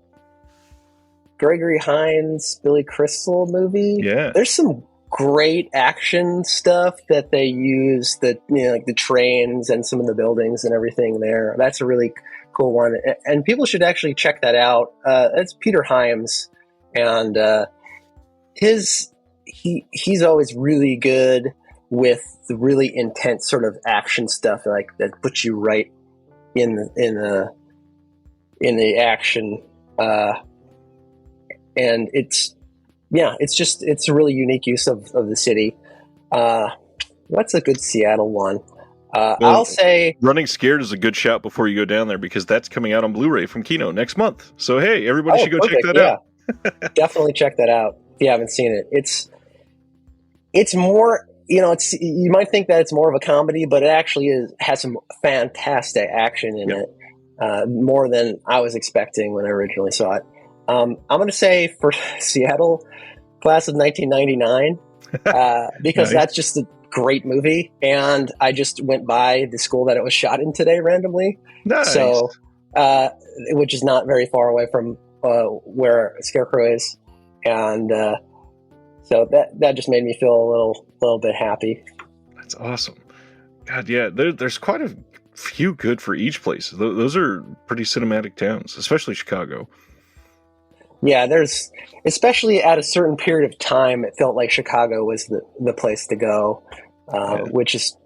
Gregory Hines, Billy Crystal movie. Yeah. There's some great action stuff that they use, like the trains and some of the buildings and everything there. That's a really cool one. And people should actually check that out. It's Peter Hyams, and he's always really good with the really intense sort of action stuff, like that puts you right in the action, and it's a really unique use of the city. What's a good Seattle one? I'll say Running Scared is a good shout before you go down there, because that's coming out on Blu-ray from Kino next month. So hey, everybody should go check that out. Definitely check that out if you haven't seen it. It's more, you might think that it's more of a comedy, but it actually has some fantastic action in it, more than I was expecting when I originally saw it. I'm going to say for Seattle, class of 1999, because that's just a great movie, and I just went by the school that it was shot in today randomly. Nice. So, which is not very far away from where Scarecrow is, and so that just made me feel a little bit happy. That's awesome. God, yeah, there's quite a few good for each place. Those are pretty cinematic towns, especially Chicago. Yeah, there's, especially at a certain period of time, it felt like Chicago was the place to go, which is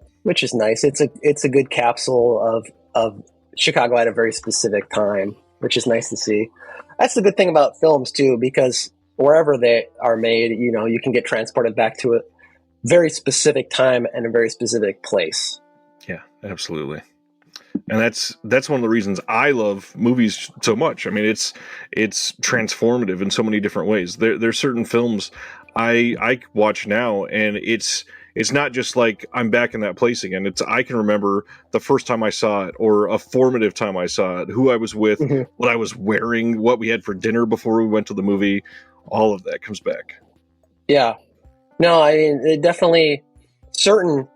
nice. It's a good capsule of Chicago at a very specific time, which is nice to see. That's the good thing about films too, because wherever they are made, you can get transported back to a very specific time and a very specific place. Yeah, absolutely. And that's one of the reasons I love movies so much. I mean, it's transformative in so many different ways. There's certain films I watch now, and it's not just like I'm back in that place again. It's I can remember the first time I saw it, or a formative time I saw it, who I was with, what I was wearing, what we had for dinner before we went to the movie. All of that comes back. Yeah. No, I mean, it definitely certain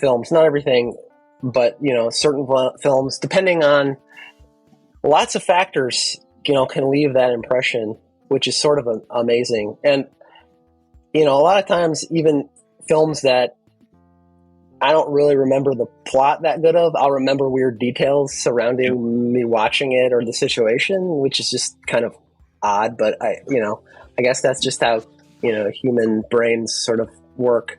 films, not everything, but certain films, depending on lots of factors, can leave that impression, which is sort of amazing. And a lot of times, even films that I don't really remember the plot that good of, I'll remember weird details surrounding me watching it or the situation, which is just kind of odd. But I guess that's just how human brains sort of work.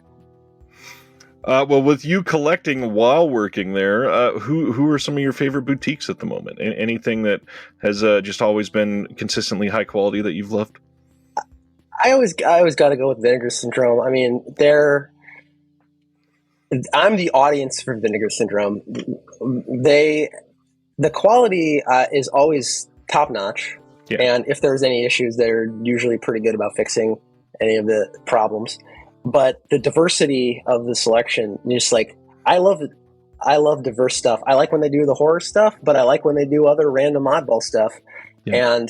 Well, with you collecting while working there, who are some of your favorite boutiques at the moment? Anything that has just always been consistently high quality that you've loved? I always got to go with Vinegar Syndrome. I mean, I'm the audience for Vinegar Syndrome. The quality is always top notch, and if there's any issues, they're usually pretty good about fixing any of the problems. But the diversity of the selection, just like I love diverse stuff. I like when they do the horror stuff, but I like when they do other random oddball stuff, and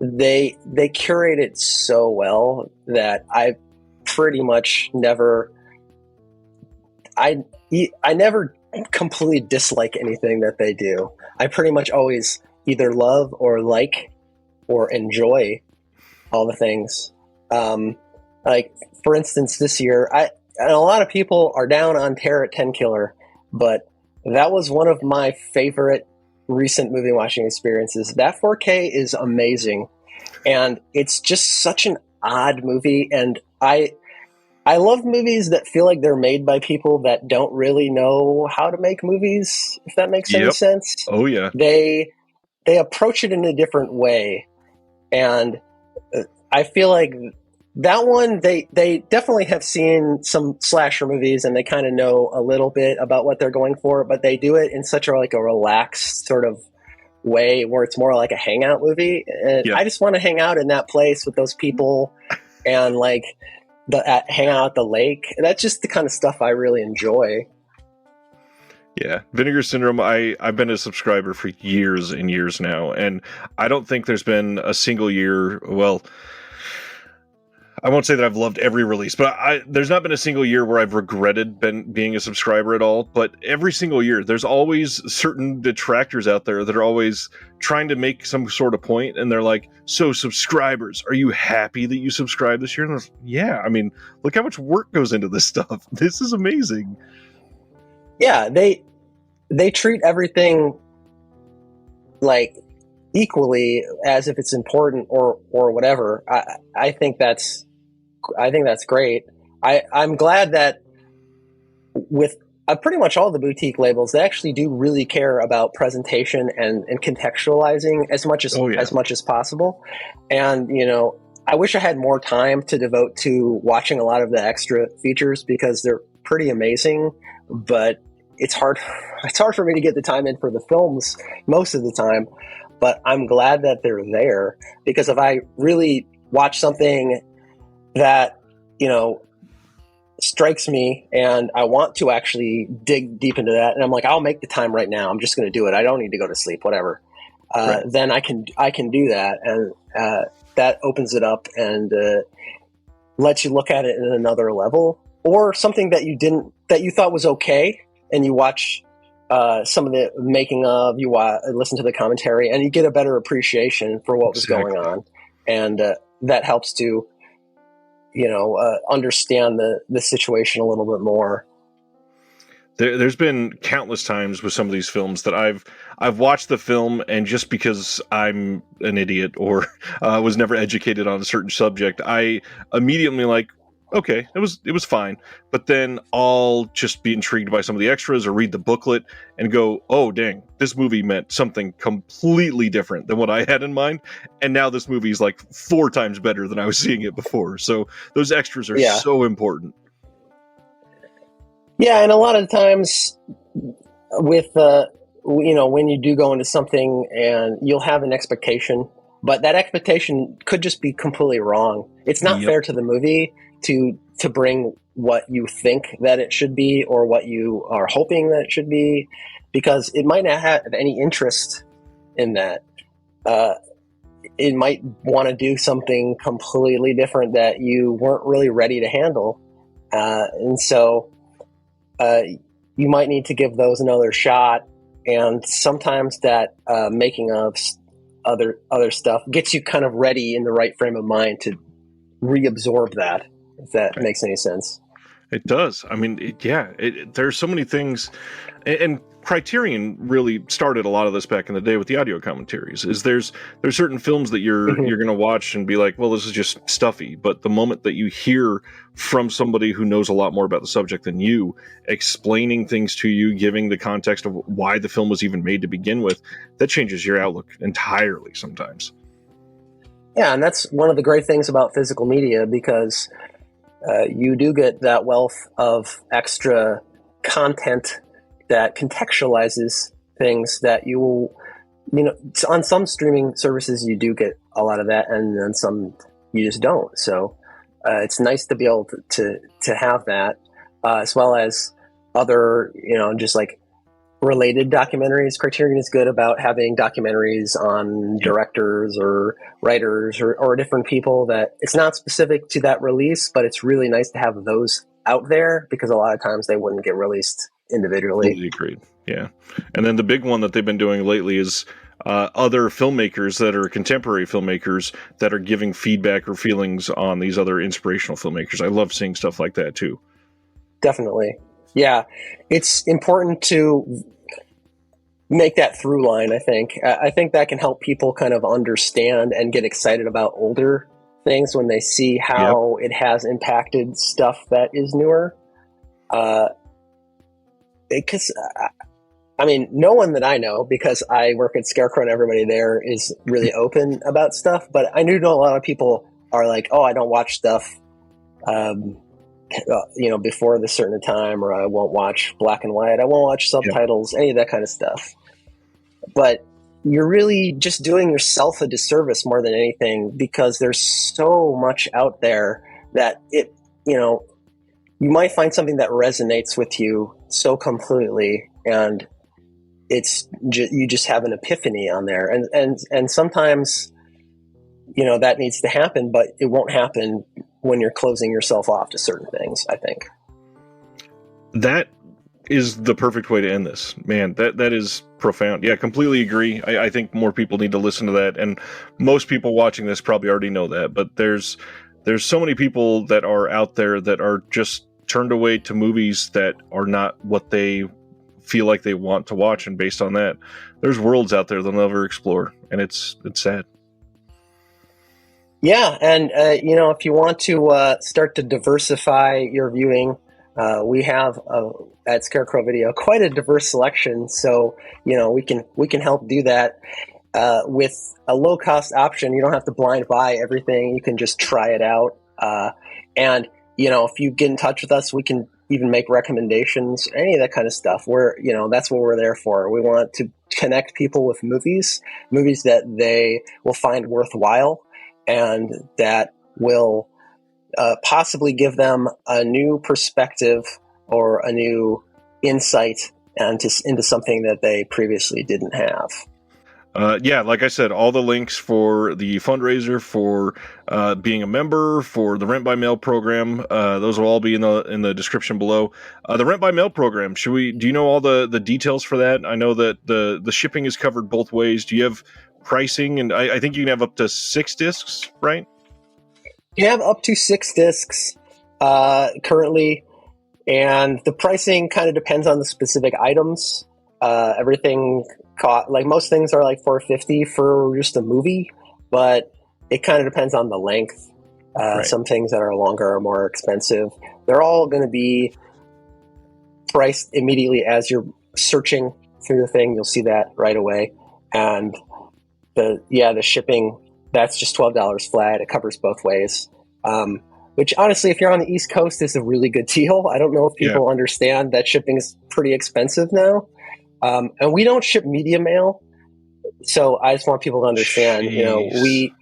they curate it so well that I pretty much never completely dislike anything that they do. I pretty much always either love or like or enjoy all the things. Like, for instance, this year, and a lot of people are down on Terror at 10 Killer, but that was one of my favorite recent movie watching experiences. That 4K is amazing, and it's just such an odd movie, and I love movies that feel like they're made by people that don't really know how to make movies, if that makes any sense. Oh, yeah. They approach it in a different way, and I feel like that one, they definitely have seen some slasher movies and they kind of know a little bit about what they're going for, but they do it in such a relaxed sort of way where it's more like a hangout movie. And I just want to hang out in that place with those people and hang out at the lake. That's just the kind of stuff I really enjoy. Yeah, Vinegar Syndrome, I've been a subscriber for years and years now, and I don't think there's been a single year, well, I won't say that I've loved every release, but there's not been a single year where I've regretted being a subscriber at all. But every single year, there's always certain detractors out there that are always trying to make some sort of point, and they're like, so subscribers, are you happy that you subscribed this year? And I was, yeah, I mean, look how much work goes into this stuff. This is amazing. Yeah, they treat everything like equally as if it's important or whatever. I think that's great. I'm glad that with pretty much all the boutique labels, they actually do really care about presentation and contextualizing as much as possible. And I wish I had more time to devote to watching a lot of the extra features because they're pretty amazing, but it's hard for me to get the time in for the films most of the time. But I'm glad that they're there, because if I really watch something that strikes me and I want to actually dig deep into that, and I'm like, I'll make the time right now, I'm just going to do it, I don't need to go to sleep, whatever, then I can do that, and that opens it up and lets you look at it in another level. Or something that you thought was okay, and you watch some of the making of, you listen to the commentary, and you get a better appreciation for what was going on, and that helps to understand the situation a little bit more. There's been countless times with some of these films that I've watched the film, and just because I'm an idiot or was never educated on a certain subject, I immediately like, okay, it was fine. But then I'll just be intrigued by some of the extras or read the booklet and go, oh dang, this movie meant something completely different than what I had in mind, and now this movie is like 4 times better than I was seeing it before. So those extras are Yeah. so important. Yeah, and a lot of times with when you do go into something and you'll have an expectation, but that expectation could just be completely wrong. It's not Yep. fair to the movie to bring what you think that it should be or what you are hoping that it should be, because it might not have any interest in that. It might want to do something completely different that you weren't really ready to handle, and so you might need to give those another shot. And sometimes that making of other stuff gets you kind of ready in the right frame of mind to reabsorb that, if that makes any sense. It does. I mean, there's so many things, and Criterion really started a lot of this back in the day with the audio commentaries. There's certain films that you're going to watch and be like, well, this is just stuffy. But the moment that you hear from somebody who knows a lot more about the subject than you, explaining things to you, giving the context of why the film was even made to begin with, that changes your outlook entirely sometimes. Yeah, and that's one of the great things about physical media, because you do get that wealth of extra content that contextualizes things that you will, on some streaming services you do get a lot of that, and then some you just don't. So it's nice to be able to have that, as well as other, just like related documentaries. Criterion is good about having documentaries on directors or writers or different people that it's not specific to that release, but it's really nice to have those out there, because a lot of times they wouldn't get released individually. Totally agreed. Yeah. And then the big one that they've been doing lately is other filmmakers that are contemporary filmmakers that are giving feedback or feelings on these other inspirational filmmakers. I love seeing stuff like that too. Definitely. Yeah. It's important to make that through line, I think. I think that can help people kind of understand and get excited about older things when they see how it has impacted stuff that is newer. Because, I mean, no one that I know, because I work at Scarecrow and everybody there is really open about stuff, but I do know a lot of people are like, oh, I don't watch stuff before this certain time, or I won't watch black and white, I won't watch subtitles, any of that kind of stuff. But you're really just doing yourself a disservice more than anything, because there's so much out there that you might find something that resonates with you so completely, and you just have an epiphany on there, and sometimes that needs to happen, but it won't happen when you're closing yourself off to certain things, I think. That is the perfect way to end this. Man, that is profound. Yeah, completely agree. I think more people need to listen to that, and most people watching this probably already know that, but there's so many people that are out there that are just turned away to movies that are not what they feel like they want to watch, and based on that, there's worlds out there they'll never explore, and it's sad. Yeah, and if you want to start to diversify your viewing, we have at Scarecrow Video quite a diverse selection. So we can help do that with a low cost option. You don't have to blind buy everything. You can just try it out. And if you get in touch with us, we can even make recommendations, any of that kind of stuff. That's what we're there for. We want to connect people with movies that they will find worthwhile, and that will possibly give them a new perspective or a new insight into something that they previously didn't have. Like I said, all the links for the fundraiser, for being a member, for the Rent by Mail program, those will all be in the description below. The Rent by Mail program, do you know all the details for that? I know that the shipping is covered both ways. Do you have pricing? And I think you can have up to 6 discs, right? You have up to 6 discs currently, and the pricing kind of depends on the specific items. Everything like most things are like $450 for just a movie, but it kind of depends on the length. Right. Some things that are longer are more expensive. They're all going to be priced immediately as you're searching through the thing. You'll see that right away. And the shipping, that's just $12 flat. It covers both ways. Which honestly, if you're on the East Coast, is a really good deal. I don't know if people understand that shipping is pretty expensive now. And we don't ship media mail. So I just want people to understand,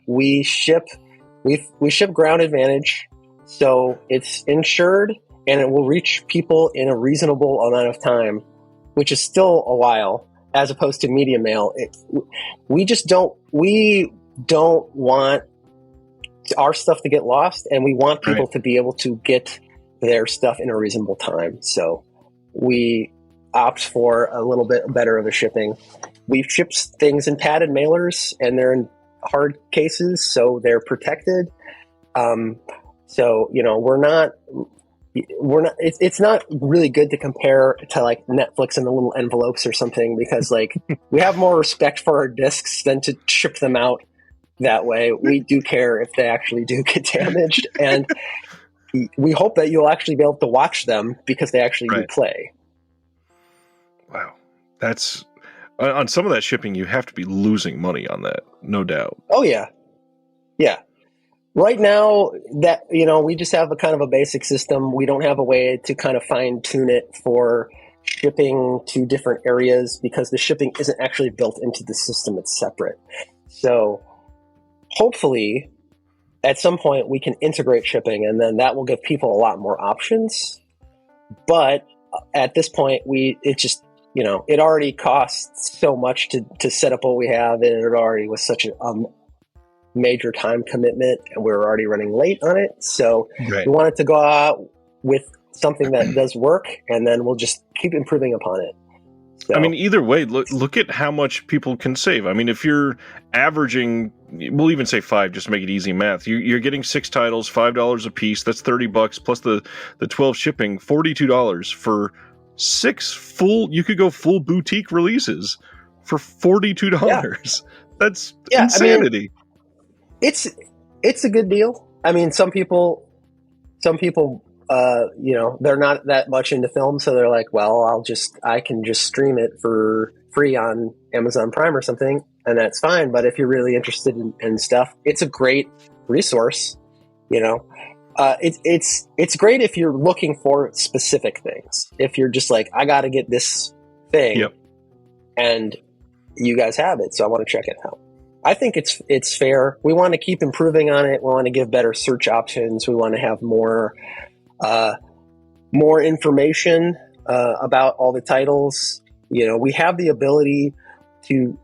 we ship Ground Advantage. So it's insured and it will reach people in a reasonable amount of time, which is still a while, as opposed to media mail. We don't want our stuff to get lost, and we want people to be able to get their stuff in a reasonable time. So we opt for a little bit better of a shipping. We've shipped things in padded mailers, and they're in hard cases, so they're protected. So we're not. It's not really good to compare to like Netflix and the little envelopes or something, because like we have more respect for our discs than to ship them out that way. We do care if they actually do get damaged, and we hope that you'll actually be able to watch them because they actually do play. Wow. That's on some of that shipping, you have to be losing money on that, no doubt. Oh yeah. Yeah. Right now that, we just have a kind of a basic system. We don't have a way to kind of fine tune it for shipping to different areas because the shipping isn't actually built into the system. It's separate. So hopefully at some point we can integrate shipping, and then that will give people a lot more options. But at this point, it already costs so much to set up what we have, and it already was such a major time commitment, and we were already running late on it. So we wanted to go out with something that does work, and then we'll just keep improving upon it. So, I mean, either way, look at how much people can save. I mean, if you're averaging, we'll even say 5, just to make it easy math, you're getting 6 titles, $5 a piece. That's $30 plus the 12 shipping, $42 for 6 full. You could go full boutique releases for $42. Yeah. That's insanity. I mean, it's a good deal. I mean, some people, they're not that much into film, so they're like, well, I can just stream it for free on Amazon Prime or something, and that's fine. But if you're really interested in stuff, it's a great resource. It's great if you're looking for specific things. If you're just like, I got to get this thing, and you guys have it, so I want to check it out. I think it's fair. We want to keep improving on it. We want to give better search options. We want to have more information about all the titles. We have the ability to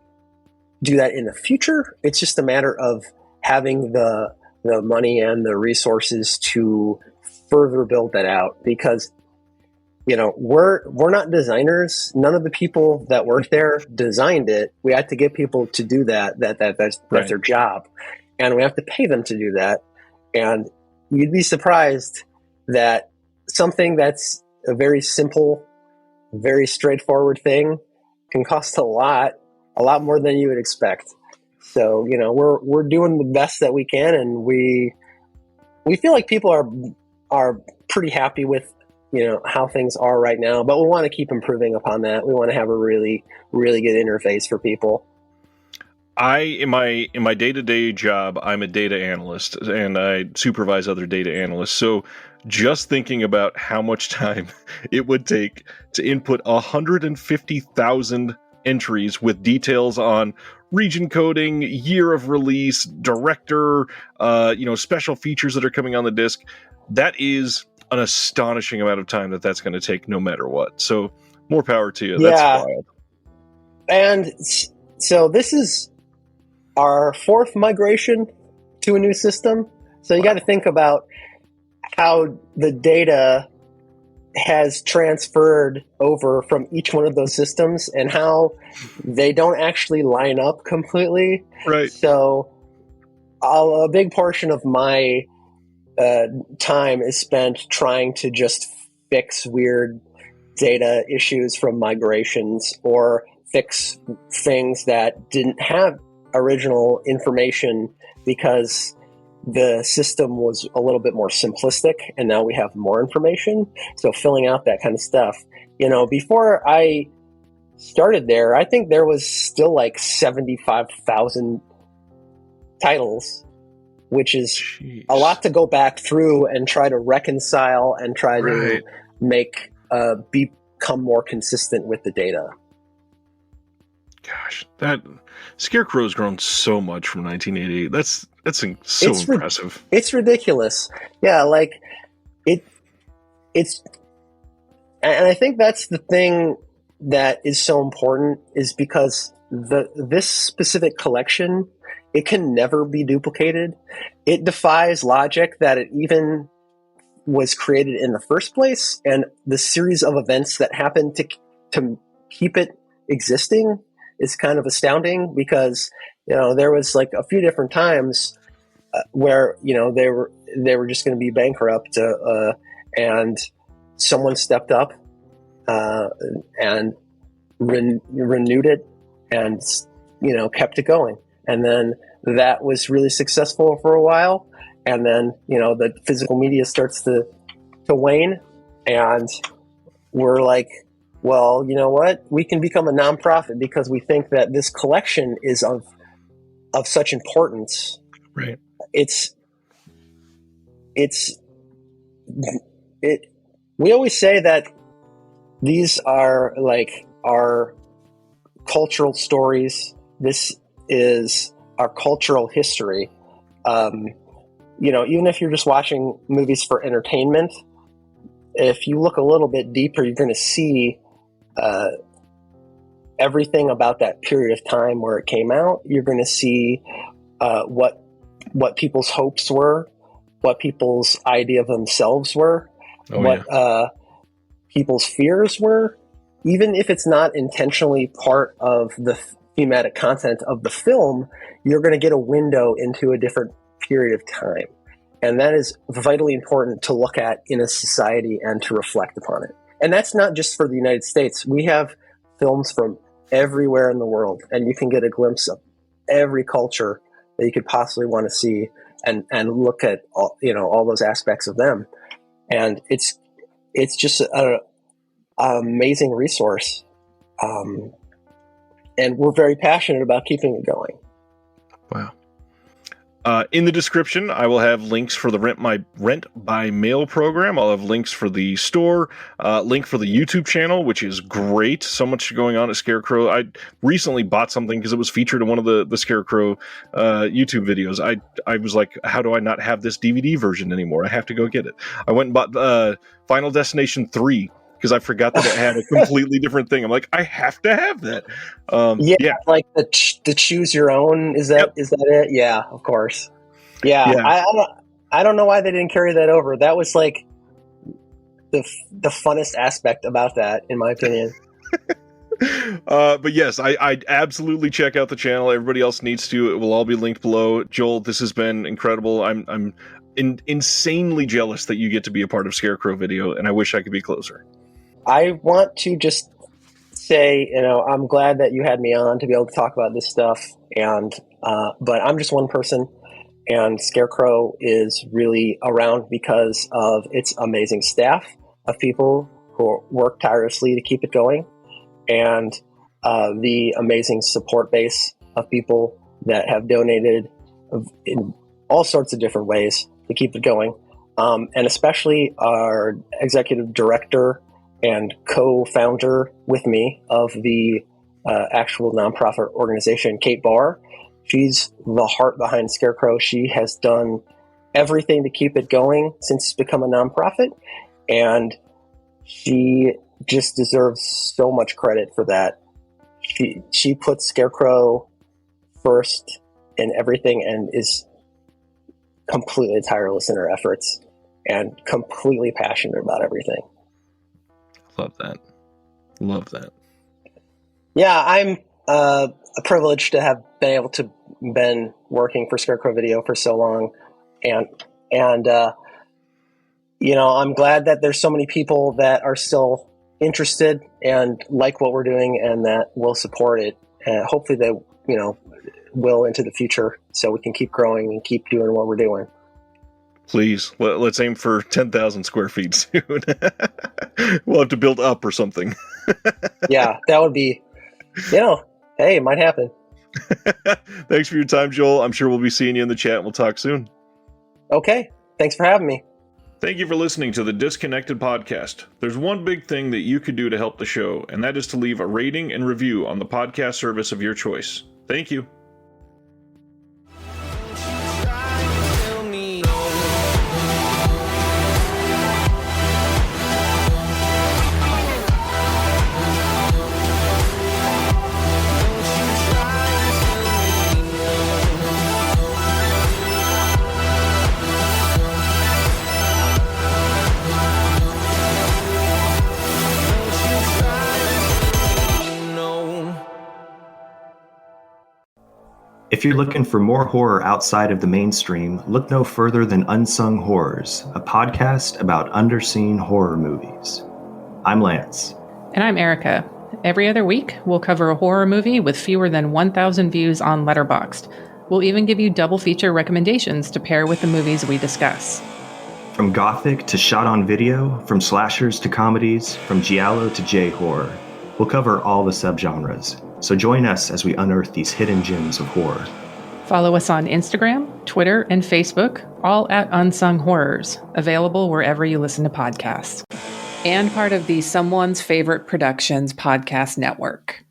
do that in the future. It's just a matter of having the money and the resources to further build that out, because we're not designers. None of the people that work there designed it. We had to get people to do that. That's their job, and we have to pay them to do that. And you'd be surprised that something that's a very simple, very straightforward thing can cost a lot more than you would expect. So we're doing the best that we can, and we feel like people are pretty happy with how things are right now, but we want to keep improving upon that. We want to have a really, really good interface for people. In my day-to-day job, I'm a data analyst, and I supervise other data analysts. So just thinking about how much time it would take to input 150,000 entries with details on region coding, year of release, director, special features that are coming on the disc, that is an astonishing amount of time that's going to take no matter what. So more power to you. Yeah. That's wild. And so this is our 4th migration to a new system. So you got to think about how the data has transferred over from each one of those systems and how they don't actually line up completely. Right. So a big portion of my time is spent trying to just fix weird data issues from migrations, or fix things that didn't have original information because the system was a little bit more simplistic, and now we have more information. So filling out that kind of stuff, before I started there, I think there was still like 75,000 titles, which is Jeez. a lot to go back through and try to reconcile and try to make become more consistent with the data. Gosh, that Scarecrow's grown so much from 1988. That's so impressive. It's ridiculous. Yeah, like it's, and I think that's the thing that is so important, is because this specific collection, it can never be duplicated. It defies logic that it even was created in the first place, and the series of events that happened to keep it existing is kind of astounding, because there was like a few different times where they were just going to be bankrupt, and someone stepped up and renewed it, and kept it going, and then that was really successful for a while, and then the physical media starts to wane, and we're like, well, you know what? We can become a nonprofit because we think that this collection is of such importance. Right. We always say that these are like our cultural stories. This is our cultural history. Even if you're just watching movies for entertainment, if you look a little bit deeper, you're going to see everything about that period of time where it came out. You're going to see what people's hopes were, what people's idea of themselves were, people's fears were. Even if it's not intentionally part of the thematic content of the film, you're going to get a window into a different period of time. And that is vitally important to look at in a society and to reflect upon it. And that's not just for the United States. We have films from everywhere in the world, and you can get a glimpse of every culture that you could possibly want to see, and look at all those aspects of them. And it's just an amazing resource. And we're very passionate about keeping it going. Wow. In the description, I will have links for the Rent by Mail program. I'll have links for the store, link for the YouTube channel, which is great. So much going on at Scarecrow. I recently bought something because it was featured in one of the Scarecrow YouTube videos. I was like, how do I not have this DVD version anymore? I have to go get it. I went and bought Final Destination 3 because I forgot that it had a completely different thing. I'm like, I have to have that. Yeah. Like the choose your own. Is that it? Yeah, of course. Yeah. I don't know why they didn't carry that over. That was like the funnest aspect about that, in my opinion. But yes, I absolutely check out the channel. Everybody else needs to. It will all be linked below. Joel, this has been incredible. I'm insanely jealous that you get to be a part of Scarecrow Video, and I wish I could be closer. I want to just say, I'm glad that you had me on to be able to talk about this stuff, and but I'm just one person, and Scarecrow is really around because of its amazing staff of people who work tirelessly to keep it going, and the amazing support base of people that have donated in all sorts of different ways to keep it going, and especially our executive director and co-founder with me of the actual nonprofit organization, Kate Barr. She's the heart behind Scarecrow. She has done everything to keep it going since it's become a nonprofit, and she just deserves so much credit for that. She puts Scarecrow first in everything and is completely tireless in her efforts and completely passionate about everything. Love that. Yeah, I'm privileged to have been able to been working for Scarecrow Video for so long, and I'm glad that there's so many people that are still interested and like what we're doing and that will support it. Hopefully they will into the future, so we can keep growing and keep doing what we're doing. Please, let's aim for 10,000 square feet soon. We'll have to build up or something. Yeah, that would be, hey, it might happen. Thanks for your time, Joel. I'm sure we'll be seeing you in the chat. We'll talk soon. Okay, thanks for having me. Thank you for listening to the Disconnected Podcast. There's one big thing that you could do to help the show, and that is to leave a rating and review on the podcast service of your choice. Thank you. If you're looking for more horror outside of the mainstream, look no further than Unsung Horrors, a podcast about underseen horror movies. I'm Lance. And I'm Erica. Every other week, we'll cover a horror movie with fewer than 1,000 views on Letterboxd. We'll even give you double feature recommendations to pair with the movies we discuss. From gothic to shot on video, from slashers to comedies, from giallo to J-horror, we'll cover all the subgenres. So join us as we unearth these hidden gems of horror. Follow us on Instagram, Twitter, and Facebook, all at Unsung Horrors, available wherever you listen to podcasts. And part of the Someone's Favorite Productions podcast network.